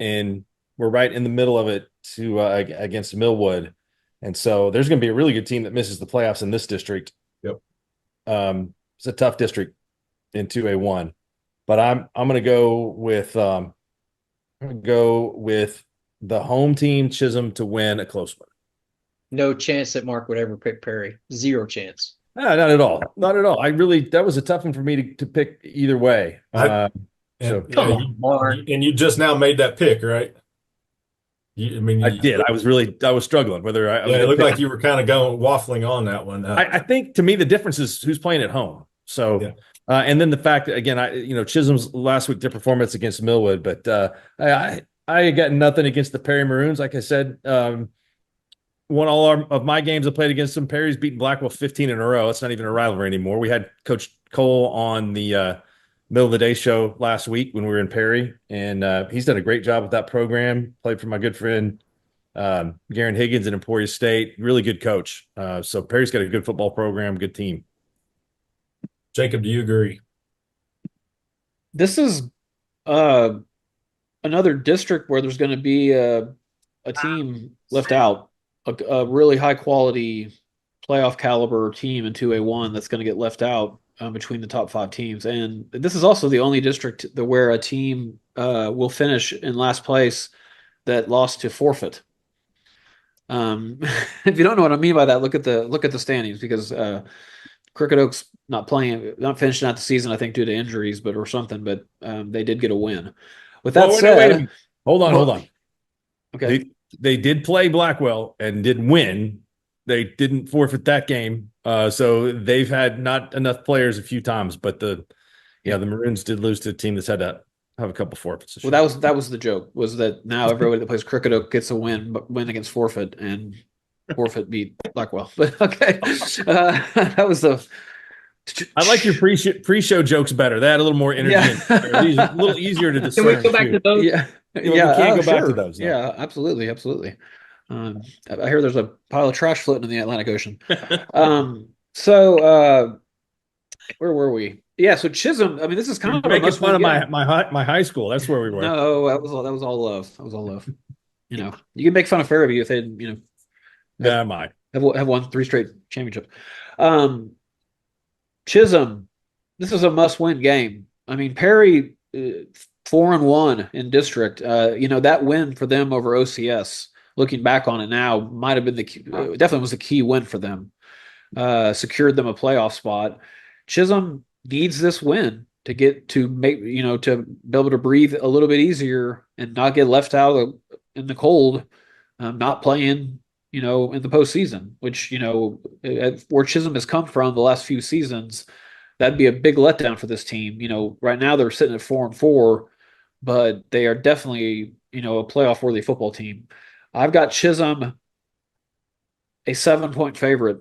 and we're right in the middle of it against Millwood. And so there's going to be a really good team that misses the playoffs in this district. Yep. It's a tough district in 2A1, but I'm going to go with the home team, Chisholm, to win a close one. No chance that Mark would ever pick Perry. 0 chance. No, not at all. Not at all. That was a tough one for me to pick either way. Come on, Mark. And you just now made that pick, right? I did. I was struggling whether it looked like you were kind of waffling on that one. I think to me the difference is who's playing at home. So, and then the fact that, again, Chisholm's last week, their performance against Millwood, but I got nothing against the Perry Maroons. Like I said, won all of my games I played against them. Perry's beaten Blackwell 15 in a row. It's not even a rivalry anymore. We had Coach Cole on the middle of the day show last week when we were in Perry, and he's done a great job with that program. Played for my good friend Garen Higgins in Emporia State. Really good coach. So Perry's got a good football program, good team. Jacob, do you agree? This is another district where there's going to be a team left out, a really high quality playoff caliber team in 2A1 that's going to get left out between the top 5 teams. And this is also the only district where a team will finish in last place that lost to forfeit. If you don't know what I mean by that, look at the standings, because Crooked Oak's not finishing out the season, I think, due to injuries, or something. But they did get a win. With that said, hold on. Okay, they did play Blackwell and did win. They didn't forfeit that game, so they've had not enough players a few times. But the Maroons did lose to a team that's had to have a couple forfeits. Well, that was the joke, was that now everybody that plays Crooked Oak gets a win against forfeit, and forfeit beat Blackwell. But okay, that was the. I like your pre-show jokes better. They had a little more energy. Yeah. These are a little easier to discern. Can we go back to those? Yeah, we can't go back to those. No. Yeah, absolutely. I hear there's a pile of trash floating in the Atlantic Ocean. So where were we? Yeah, so Chisholm. I mean, this is kind of making fun of my high school. That's where we were. No, that was all love. That was all love. You can make fun of Fairview if they, have won 3 straight championships. Chisholm, this is a must-win game. I mean, Perry 4-1 in district. That win for them over OCS, looking back on it now, might have been definitely was a key win for them. Secured them a playoff spot. Chisholm needs this win to get to make to be able to breathe a little bit easier and not get left out in the cold, not playing in the postseason, which where Chisholm has come from the last few seasons, that'd be a big letdown for this team. Right now they're sitting at 4-4, but they are definitely a playoff worthy football team. I've got Chisholm a 7-point favorite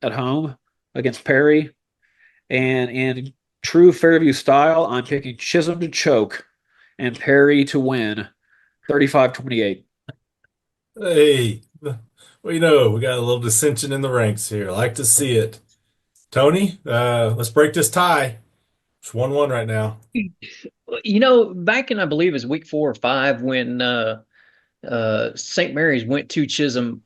at home against Perry. And in true Fairview style, I'm picking Chisholm to choke and Perry to win 35-28. Hey, well, we got a little dissension in the ranks here. I like to see it. Tony, let's break this tie. It's 1-1 right now. Back in, I believe, it was week 4 or 5 when St. Mary's went to Chisholm.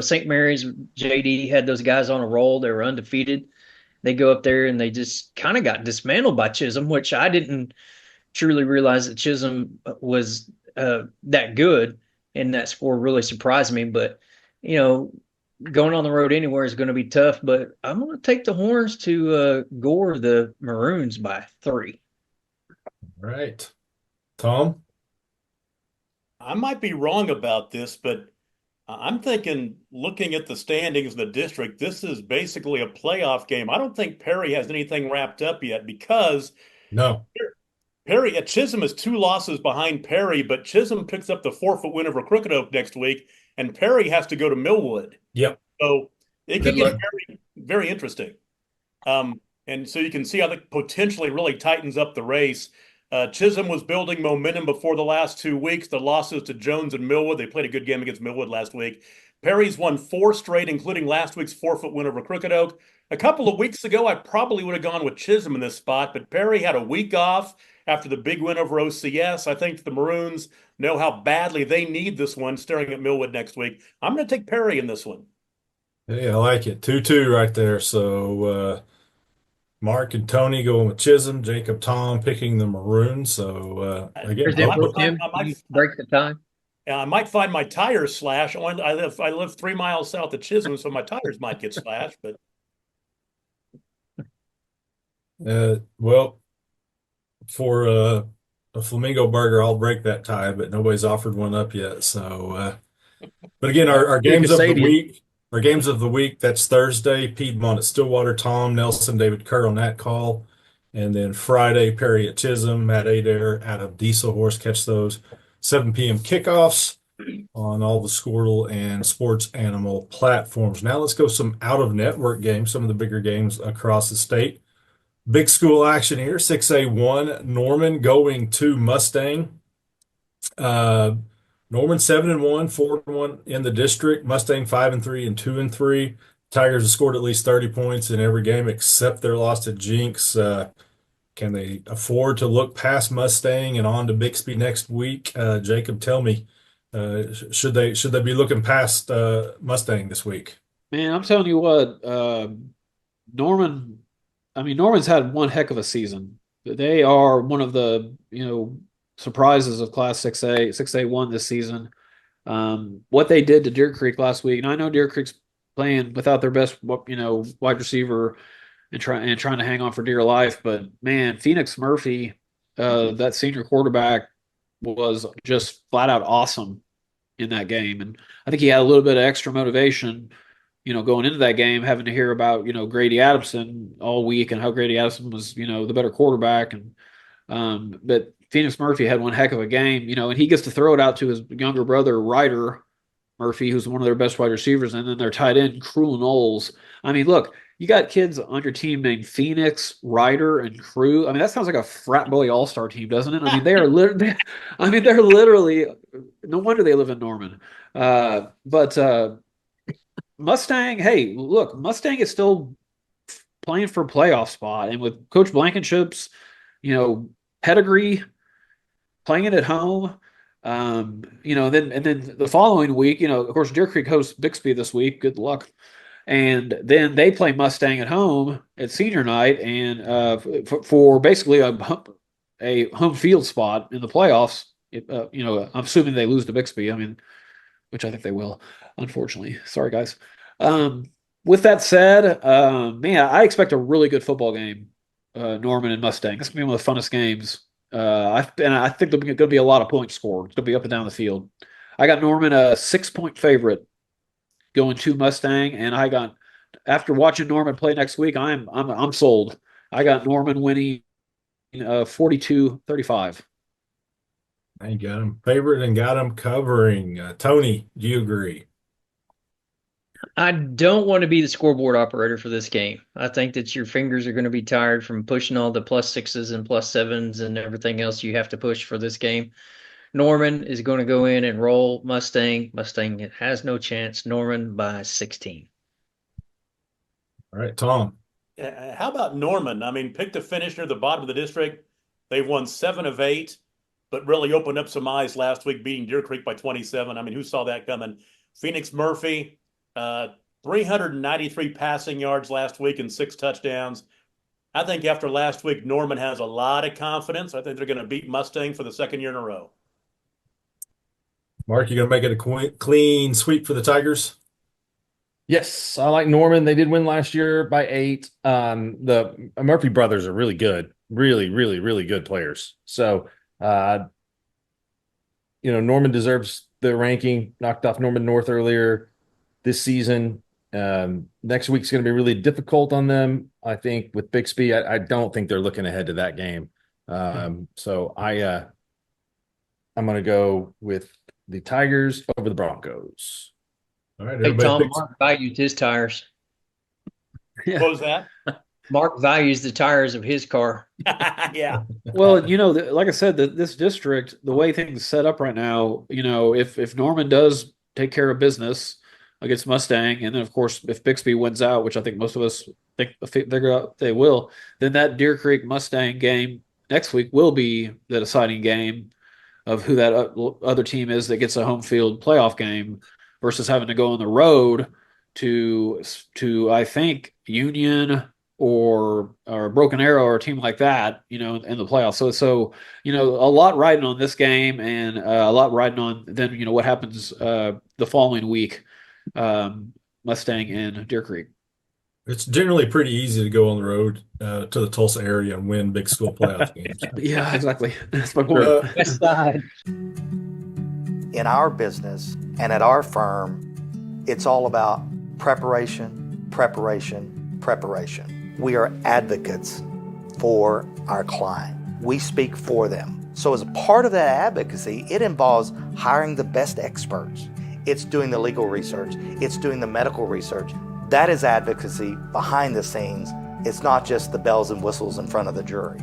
St. Mary's, JD had those guys on a roll. They were undefeated. They go up there and they just kind of got dismantled by Chisholm, which I didn't truly realize that Chisholm was that good, and that score really surprised me. But going on the road anywhere is going to be tough. But I'm going to take the Horns to gore the Maroons by 3. All right, Tom. I might be wrong about this, but I'm thinking, looking at the standings in the district, this is basically a playoff game. I don't think Perry has anything wrapped up yet because No. Perry at Chisholm is 2 losses behind Perry, but Chisholm picks up the forfeit win over Crooked Oak next week, and Perry has to go to Millwood. Yep. So it Good can get luck. very, very interesting. And so you can see how that potentially really tightens up the race. Chisholm was building momentum before the last 2 weeks. The losses to Jones and Millwood. They played a good game against Millwood last week. Perry's won 4 straight, including last week's forfeit win over Crooked Oak. A couple of weeks ago, I probably would have gone with Chisholm in this spot, but Perry had a week off after the big win over OCS. I think the Maroons know how badly they need this one, staring at Millwood next week. I'm going to take Perry in this one. Hey, I like it. 2-2 right there. So Mark and Tony going with Chisholm, Jacob, Tom picking the Maroons. So again, Is it I with might- him? I might- Break the tie. I might find my tires slash. I live 3 miles south of Chisholm, so my tires might get slashed. But well, for a flamingo burger, I'll break that tie, but nobody's offered one up yet. So, but again, our games of the Stadium. week, that's Thursday, Piedmont at Stillwater, Tom Nelson, David Kerr on that call. And then Friday, Perry at Chisholm, Matt Adair out of Diesel Horse. Catch those 7 p.m. kickoffs on all the Skordle and Sports Animal platforms. Now let's go some out-of-network games, some of the bigger games across the state. Big school action here. 6A1, Norman going to Mustang. Norman 7-1, 4-1 in the district. Mustang 5-3 and 2-3. Tigers have scored at least 30 points in every game except their loss to Jinx. Can they afford to look past Mustang and on to Bixby next week? Jacob, tell me, should they be looking past Mustang this week? Man, I'm telling you what, Norman's had one heck of a season. They are one of the, surprises of Class 6A1 this season. What they did to Deer Creek last week, and I know Deer Creek's playing without their best, wide receiver and trying to hang on for dear life, but man, Phoenix Murphy, that senior quarterback, was just flat out awesome in that game, and I think he had a little bit of extra motivation, going into that game, having to hear about, Grady Adamson all week and how Grady Adamson was, the better quarterback. But Phoenix Murphy had one heck of a game, and he gets to throw it out to his younger brother, Ryder Murphy, who's one of their best wide receivers, and then their tight end, Crew Knowles. I mean, look, you got kids on your team named Phoenix, Ryder, and Crew. I mean, that sounds like a frat boy all-star team, doesn't it? I mean, they're literally, no wonder they live in Norman. But Mustang, hey, look, Mustang is still playing for a playoff spot, and with Coach Blankenship's, pedigree, playing it at home, then the following week, of course, Deer Creek hosts Bixby this week. Good luck. And then they play Mustang at home at senior night, and for basically a home field spot in the playoffs. I'm assuming they lose to Bixby. I mean, which I think they will, unfortunately. Sorry, guys. With that said, man, I expect a really good football game Norman and Mustang. This is gonna be one of the funnest games. I think there's going to be a lot of points scored. It's going to be up and down the field. I got Norman a 6-point favorite going to Mustang, and I got after watching Norman play next week, I'm sold. I got Norman winning 42-35. I got him favorite and got him covering. Tony, do you agree? I don't want to be the scoreboard operator for this game. I think that your fingers are going to be tired from pushing all the +6s and +7s and everything else you have to push for this game. Norman is going to go in and roll Mustang. Mustang has no chance. Norman by 16. All right, Tom. How about Norman? I mean, picked to finish near the bottom of the district. They've won 7 of 8, but really opened up some eyes last week, beating Deer Creek by 27. I mean, who saw that coming? Phoenix Murphy, 393 passing yards last week and 6 touchdowns. I think after last week, Norman has a lot of confidence. I think they're going to beat Mustang for the second year in a row. Mark, you going to make it a clean sweep for the Tigers? Yes, I like Norman. They did win last year by 8. The Murphy brothers are really good, really, really, really good players. So, Norman deserves the ranking. Knocked off Norman North earlier this season. Next week's going to be really difficult on them. I think with Bixby, I don't think they're looking ahead to that game. So I'm going to go with the Tigers over the Broncos. All right, Hey, Tom, Mark values his tires. What was that? Mark values the tires of his car. Yeah. Well, like I said, this district, the way things set up right now, if Norman does take care of business against Mustang, and then of course if Bixby wins out, which I think most of us figure out they will, then that Deer Creek Mustang game next week will be the deciding game of who that other team is that gets a home field playoff game versus having to go on the road to I think Union or Broken Arrow or a team like that, in the playoffs. So a lot riding on this game and a lot riding on then what happens the following week, Mustang and Deer Creek. It's generally pretty easy to go on the road to the Tulsa area and win big school playoff games. Yeah, exactly. That's my point. West side. In our business and at our firm, it's all about preparation, preparation, preparation. We are advocates for our client. We speak for them. So as a part of that advocacy, it involves hiring the best experts. It's doing the legal research. It's doing the medical research. That is advocacy behind the scenes. It's not just the bells and whistles in front of the jury.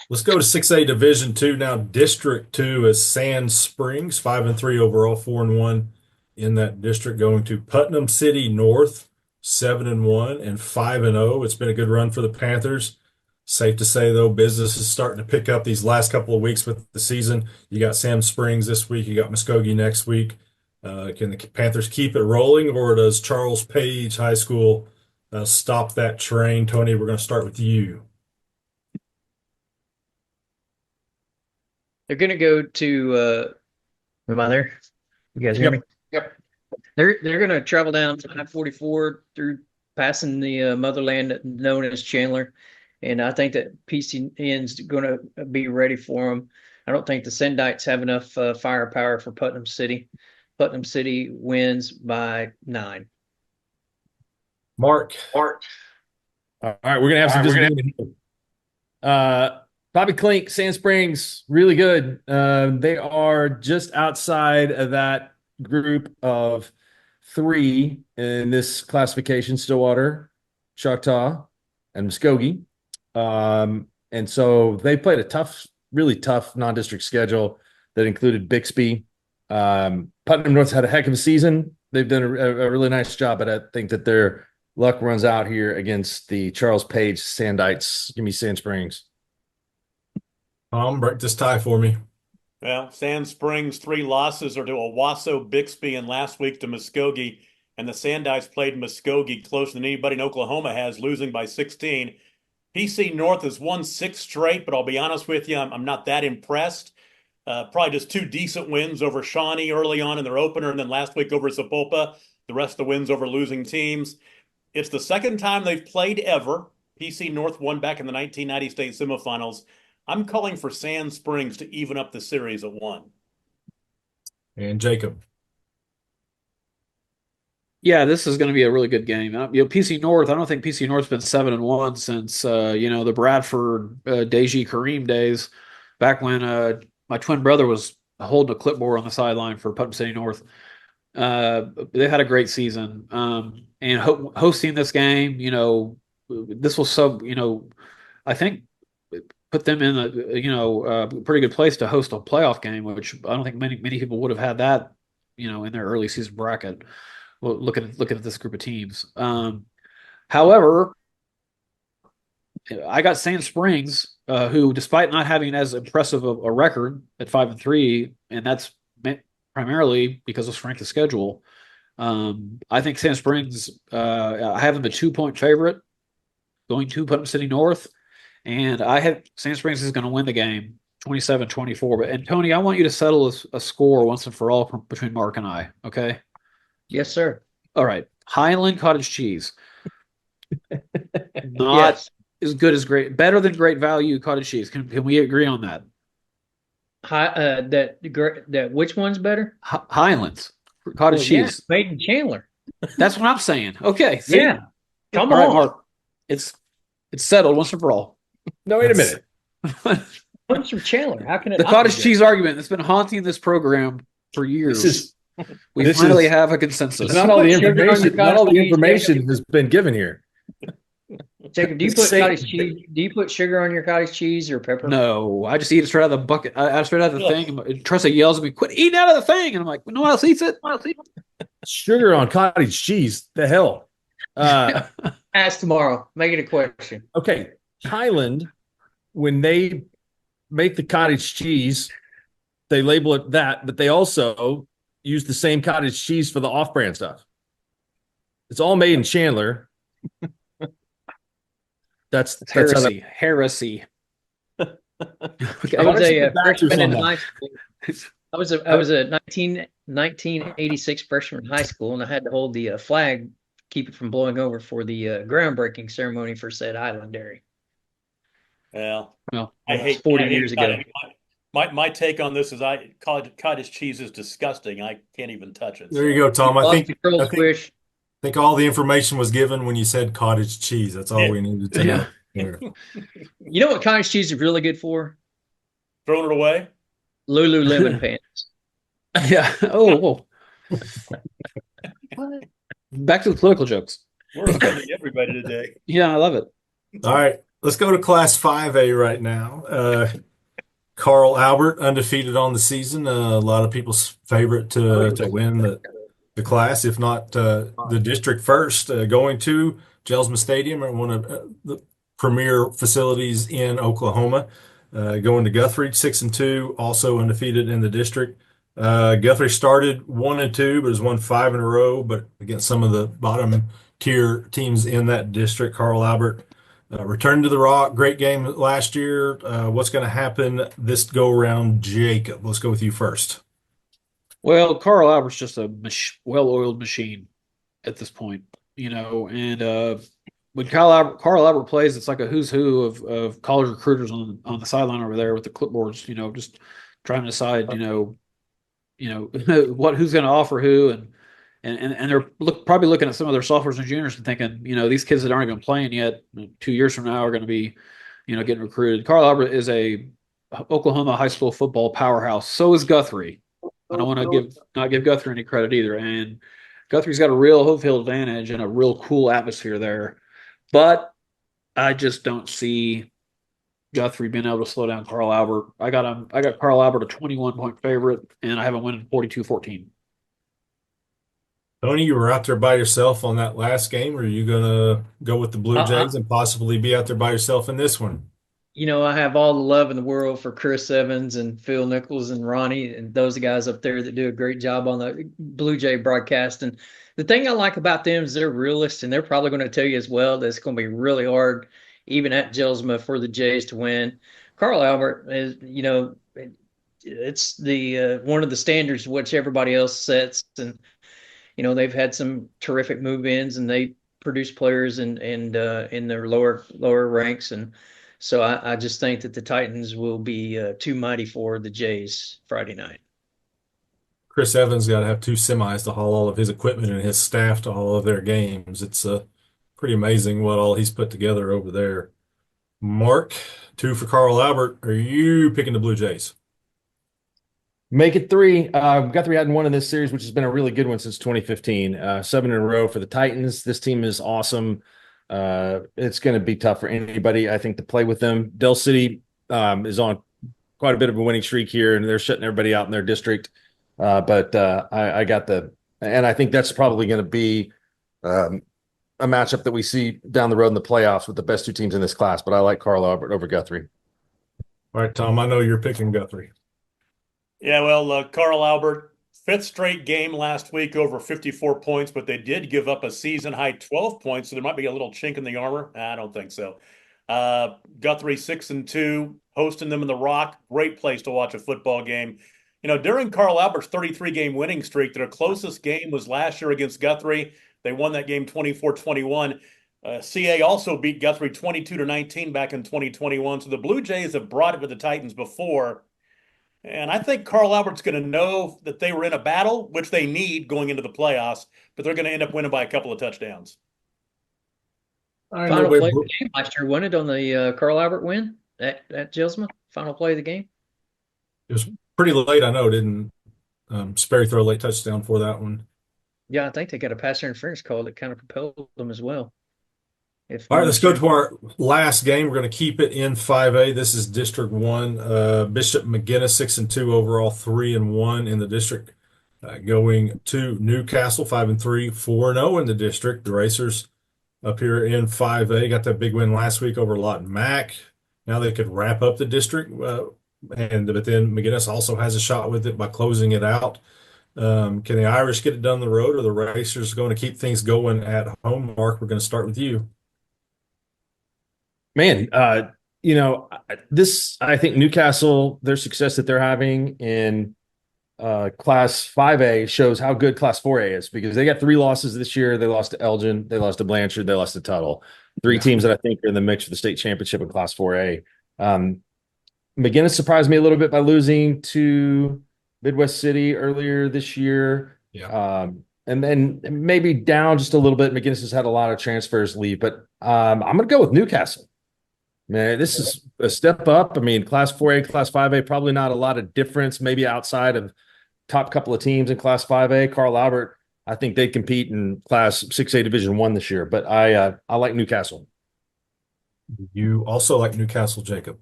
Let's go to 6A Division 2 now. District 2 is Sand Springs, 5-3 overall, 4-1 in that district, going to Putnam City North, 7-1 and 5-0. It's been a good run for the Panthers. Safe to say, though, business is starting to pick up these last couple of weeks with the season. You got Sand Springs this week. You got Muskogee next week. Can the Panthers keep it rolling, or does Charles Page High School stop that train? Tony, we're going to start with you. They're going to go to, am I there? You guys hear me? Yep. They're going to travel down I-44 through passing the motherland known as Chandler. And I think that PCN's going to be ready for them. I don't think the Sendites have enough firepower for Putnam City. Putnam City wins by 9. Mark. All right, we're going to have some disagreement here. Bobby Clink, Sand Springs, really good. They are just outside of that group of 3 in this classification: Stillwater, Choctaw, and Muskogee. And so they played a really tough non-district schedule that included Bixby. Putnam North's had a heck of a season. They've done a really nice job, but I think that their luck runs out here against the Charles Page Sandites. Give me Sand Springs. Tom, break this tie for me. Well, Sand Springs' 3 losses are to Owasso, Bixby, and last week to Muskogee. And the Sandites played Muskogee closer than anybody in Oklahoma has, losing by 16. PC North has won 6 straight, but I'll be honest with you, I'm not that impressed. Probably just 2 decent wins over Shawnee early on in their opener, and then last week over Sapulpa. The rest of the wins over losing teams. It's the second time they've played ever. PC North won back in the 1990 state semifinals. I'm calling for Sand Springs to even up the series at 1. And Jacob. Yeah, this is going to be a really good game. PC North. I don't think PC North's been 7-1 since the Bradford Deji Kareem days, back when my twin brother was holding a clipboard on the sideline for Putnam City North. They had a great season, and hosting this game, this will I think put them in a pretty good place to host a playoff game, which I don't think many people would have had that in their early season bracket. Well, looking at this group of teams. However, I got Sand Springs, who, despite not having as impressive a record at 5-3, and that's primarily because of strength of schedule. I think Sand Springs. I have them a 2-point favorite going to Putnam City North, and I have Sand Springs is going to win the game 27-24. And Tony, I want you to settle a score once and for all between Mark and I. Okay. Yes, sir. All right. Highland cottage cheese. Not Yes. as good as better than great value cottage cheese. Can we agree on that? That which one's better? Highlands cottage cheese. Yeah, made in Chandler. That's what I'm saying. Okay. See? Yeah. Come All right, on. Mark. It's settled once and for all. No, wait a minute. Comes from Chandler. How can it The not cottage be cheese argument that's been haunting this program for years. We this finally is- have a consensus. Not all the Sugar on your information. Not all the cottage cheese, information has been given here. good? Jacob, do you put cottage cheese? Do you put sugar on your cottage cheese or pepper? No, I just eat it straight out of the bucket. I straight out of the thing. And Tressa yells at me, "Quit eating out of the thing!" And I'm like, "No one else eats it. No one else eats it." Sugar on cottage cheese. The hell. Ask tomorrow. Make it a question. Okay, Highland, when they make the cottage cheese, they label it that, but they also use the same cottage cheese for the off-brand stuff. It's all made in Chandler. That's Heresy. Heresy. Okay. I was a Back to freshman in some- high school. I was a 1986 freshman in high school, and I had to hold the flag, keep it from blowing over for the groundbreaking ceremony for said island dairy. Well, Well, I hate 40 I hate years ago. cottage- My take on this is cottage cheese is disgusting. I can't even touch it. There you go, Tom. I Lost think the girl I think, squish. think all the information was given when you said cottage cheese. That's all we needed to know. There. You know what cottage cheese is really good for? Throwing it away. Lululemon pants. yeah. Oh. What? Back to the political jokes. We're offending everybody today. Yeah, I love it. All right, let's go to Class 5A right now. Carl Albert, undefeated on the season. A lot of people's favorite to win the class, if not the district first. Going to Jelsma Stadium, one of the premier facilities in Oklahoma. Going to Guthrie, 6-2, also undefeated in the district. Guthrie started 1-2, but has won 5 in a row. But against some of the bottom tier teams in that district, Carl Albert returned to the Rock. Great game last year. What's going to happen this go around, Jacob? Let's go with you first. Well, Carl Albert's just a well-oiled machine at this point, and when Carl Albert plays, it's like a who's who of college recruiters on the sideline over there with the clipboards, just trying to decide, who's going to offer who, and they're probably looking at some of their sophomores and juniors and thinking, these kids that aren't even playing yet 2 years from now are going to be, getting recruited. Carl Albert is a Oklahoma high school football powerhouse. So is Guthrie. I don't want to not give Guthrie any credit either. And Guthrie's got a real home field advantage and a real cool atmosphere there. But I just don't see Guthrie being able to slow down Carl Albert. I got Carl Albert a 21-point favorite, and I have him winning 42-14. Tony, you were out there by yourself on that last game, or are you going to go with the Blue Jays and possibly be out there by yourself in this one? I have all the love in the world for Chris Evans and Phil Nichols and Ronnie and those guys up there that do a great job on the Blue Jay broadcast. And the thing I like about them is they're realists, and they're probably going to tell you as well that it's going to be really hard, even at Jelsma, for the Jays to win. Carl Albert is, it's the one of the standards which everybody else sets, and they've had some terrific move-ins, and they produce players and in their lower ranks, and so I just think that the Titans will be too mighty for the Jays Friday night. Chris Evans got to have 2 semis to haul all of his equipment and his staff to all of their games. It's pretty amazing what all he's put together over there. Mark, 2 for Carl Albert. Are you picking the Blue Jays? Make it 3. Guthrie hadn't won in this series, which has been a really good one since 2015. 7 in a row for the Titans. This team is awesome. It's going to be tough for anybody, I think, to play with them. Dell City is on quite a bit of a winning streak here, and they're shutting everybody out in their district. But I got and I think that's probably going to be a matchup that we see down the road in the playoffs with the best 2 teams in this class. But I like Carl Albert over Guthrie. All right, Tom, I know you're picking Guthrie. Yeah, well, Carl Albert, 5th straight game last week over 54 points, but they did give up a season-high 12 points, so there might be a little chink in the armor. I don't think so. Guthrie 6-2, hosting them in the Rock. Great place to watch a football game. You know, during Carl Albert's 33-game winning streak, their closest game was last year against Guthrie. They won that game 24-21. CA also beat Guthrie 22-19 back in 2021. So the Blue Jays have brought it to the Titans before. And I think Carl Albert's going to know that they were in a battle, which they need going into the playoffs, but they're going to end up winning by a couple of touchdowns. Final play of the game last year, won it on the Carl Albert win at Gilsman? Final play of the game? It was pretty late, I know. Didn't Sperry throw a late touchdown for that one? Yeah, I think they got a pass interference call that kind of propelled them as well. All right, let's go to our last game. We're going to keep it in 5A. This is District 1. Bishop McGinnis, 6-2 overall, 3-1 in the district. Going to Newcastle, 5-3, 4-0 in the district. The Racers up here in 5A got that big win last week over Lawton Mac. Now they could wrap up the district, but then McGinnis also has a shot with it by closing it out. Can the Irish get it done on the road, or the Racers going to keep things going at home? Mark, we're going to start with you. Man, I think Newcastle, their success that they're having in Class 5A shows how good Class 4A is, because they got 3 losses this year. They lost to Elgin, they lost to Blanchard, they lost to Tuttle. 3 teams that I think are in the mix for the state championship in Class 4A. McGinnis surprised me a little bit by losing to Midwest City earlier this year. Yeah. And then maybe down just a little bit. McGinnis has had a lot of transfers leave, but I'm going to go with Newcastle. Man, this is a step up. I mean, Class 4A, Class 5A, probably not a lot of difference, maybe outside of top couple of teams in Class 5A. Carl Albert, I think they compete in Class 6A Division 1 this year, but I like Newcastle. You also like Newcastle, Jacob?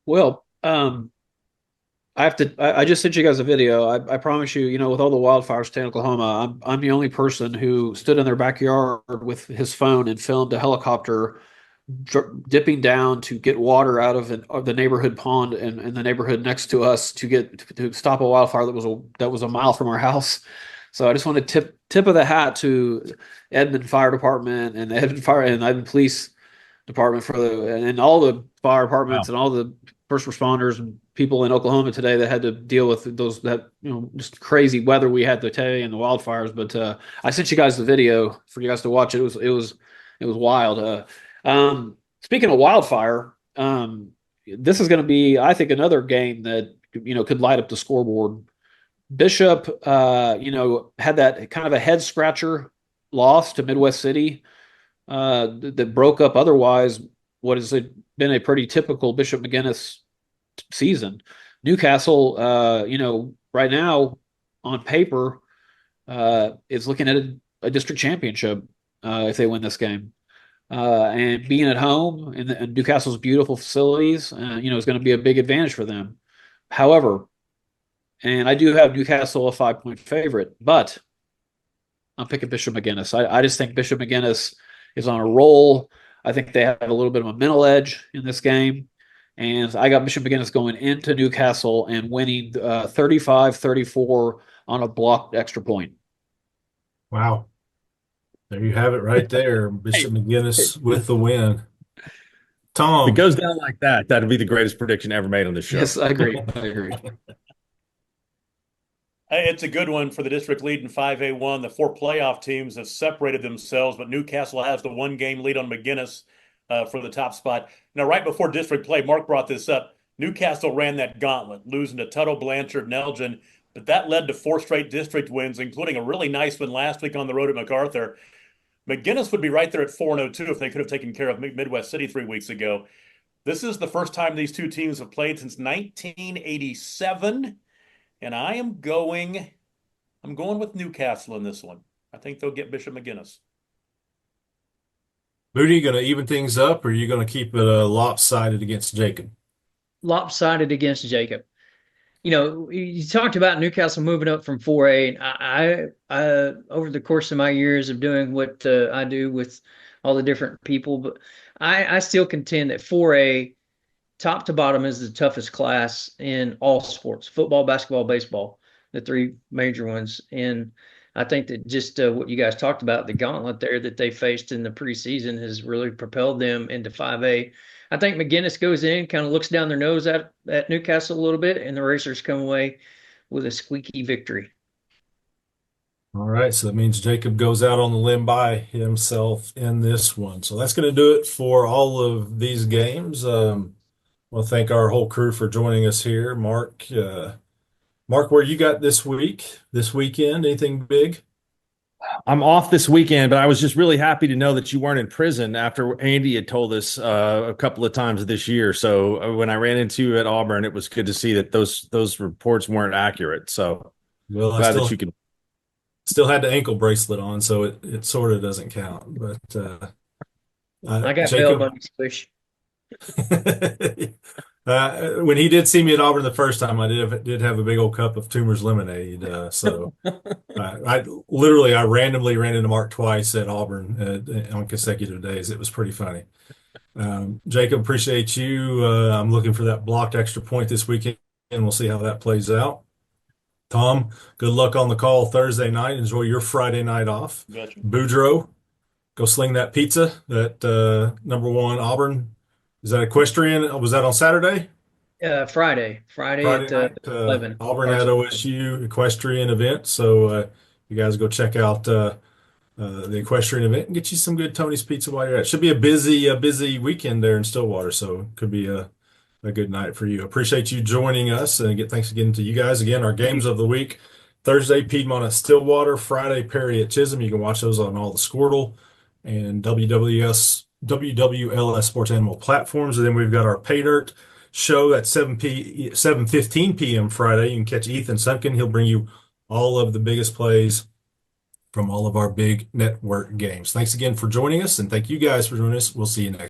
Well, I just sent you guys a video. I promise you, with all the wildfires in Oklahoma, I'm the only person who stood in their backyard with his phone and filmed a helicopter dipping down to get water out of the neighborhood pond and the neighborhood next to us to stop a wildfire that was a mile from our house. So I just want to tip of the hat to Edmond Fire Department and Edmond Police Department and all the fire departments. Wow. And all the first responders and people in Oklahoma today that had to deal with just crazy weather we had today and the wildfires. But I sent you guys the video for you guys to watch. It was wild. Speaking of wildfire, this is going to be, I think, another game that could light up the scoreboard. Bishop, had that kind of a head scratcher loss to Midwest City that broke up otherwise what has been a pretty typical Bishop McGinnis season. Newcastle, right now on paper, is looking at a district championship if they win this game. And being at home in Newcastle's beautiful facilities, is going to be a big advantage for them. However, and I do have Newcastle a 5-point favorite, but I'm picking Bishop McGinnis. I just think Bishop McGinnis is on a roll. I think they have a little bit of a mental edge in this game. And I got Bishop McGinnis going into Newcastle and winning 35-34 on a blocked extra point. Wow. There you have it right there. Bishop McGinnis with the win. Tom. If it goes down like that, that'd be the greatest prediction ever made on this show. Yes, I agree. It's a good one for the district lead in 5A1. The 4 playoff teams have separated themselves, but Newcastle has the 1-game lead on McGinnis for the top spot. Now, right before district play, Mark brought this up. Newcastle ran that gauntlet, losing to Tuttle, Blanchard, and Elgin, but that led to 4 straight district wins, including a really nice one last week on the road at MacArthur. McGinnis would be right there at 4-2 if they could have taken care of Midwest City 3 weeks ago. This is the first time these two teams have played since 1987. And I'm going with Newcastle in this one. I think they'll get Bishop McGinnis. Moody, you going to even things up, or are you going to keep it lopsided against Jacob? Lopsided against Jacob. You know, you talked about Newcastle moving up from 4A. And I over the course of my years of doing what I do with all the different people, but I still contend that 4A, top to bottom, is the toughest class in all sports: football, basketball, baseball, the 3 major ones. And I think that just what you guys talked about, the gauntlet there that they faced in the preseason, has really propelled them into 5A. I think McGinnis goes in, kind of looks down their nose at Newcastle a little bit, and the Racers come away with a squeaky victory. All right, so that means Jacob goes out on the limb by himself in this one. So that's going to do it for all of these games. Well, thank our whole crew for joining us here. Mark, where you got this weekend? Anything big? I'm off this weekend, but I was just really happy to know that you weren't in prison after Andy had told us a couple of times this year. So when I ran into you at Auburn, it was good to see that those reports weren't accurate. So Well, glad that you could. still had the ankle bracelet on, so it sort of doesn't count. But I got Jacob, bailed on Swish. when he did see me at Auburn the first time, I did have a big old cup of Toomer's lemonade. So I randomly ran into Mark twice at Auburn on consecutive days. It was pretty funny. Jacob, appreciate you. I'm looking for that blocked extra point this weekend, and we'll see how that plays out. Tom, good luck on the call Thursday night. Enjoy your Friday night off. Gotcha. Boudreaux, go sling that pizza at number 1 Auburn. Is that equestrian? Was that on Saturday? Friday at Night, 11. Auburn at OSU equestrian event. So you guys go check out the equestrian event and get you some good Tony's Pizza while you're at it. Should be a busy weekend there in Stillwater. So it could be a good night for you. Appreciate you joining us, and thanks again to you guys. Again, our games of the week: Thursday, Piedmont at Stillwater; Friday, Perry at Chisholm. You can watch those on all the Skordle and WWLS Sports Animal platforms. And then we've got our Pay Dirt show at 7:15 p.m. Friday. You can catch Ethan Sunken. He'll bring you all of the biggest plays from all of our big network games. Thanks again for joining us, and thank you guys for joining us. We'll see you next.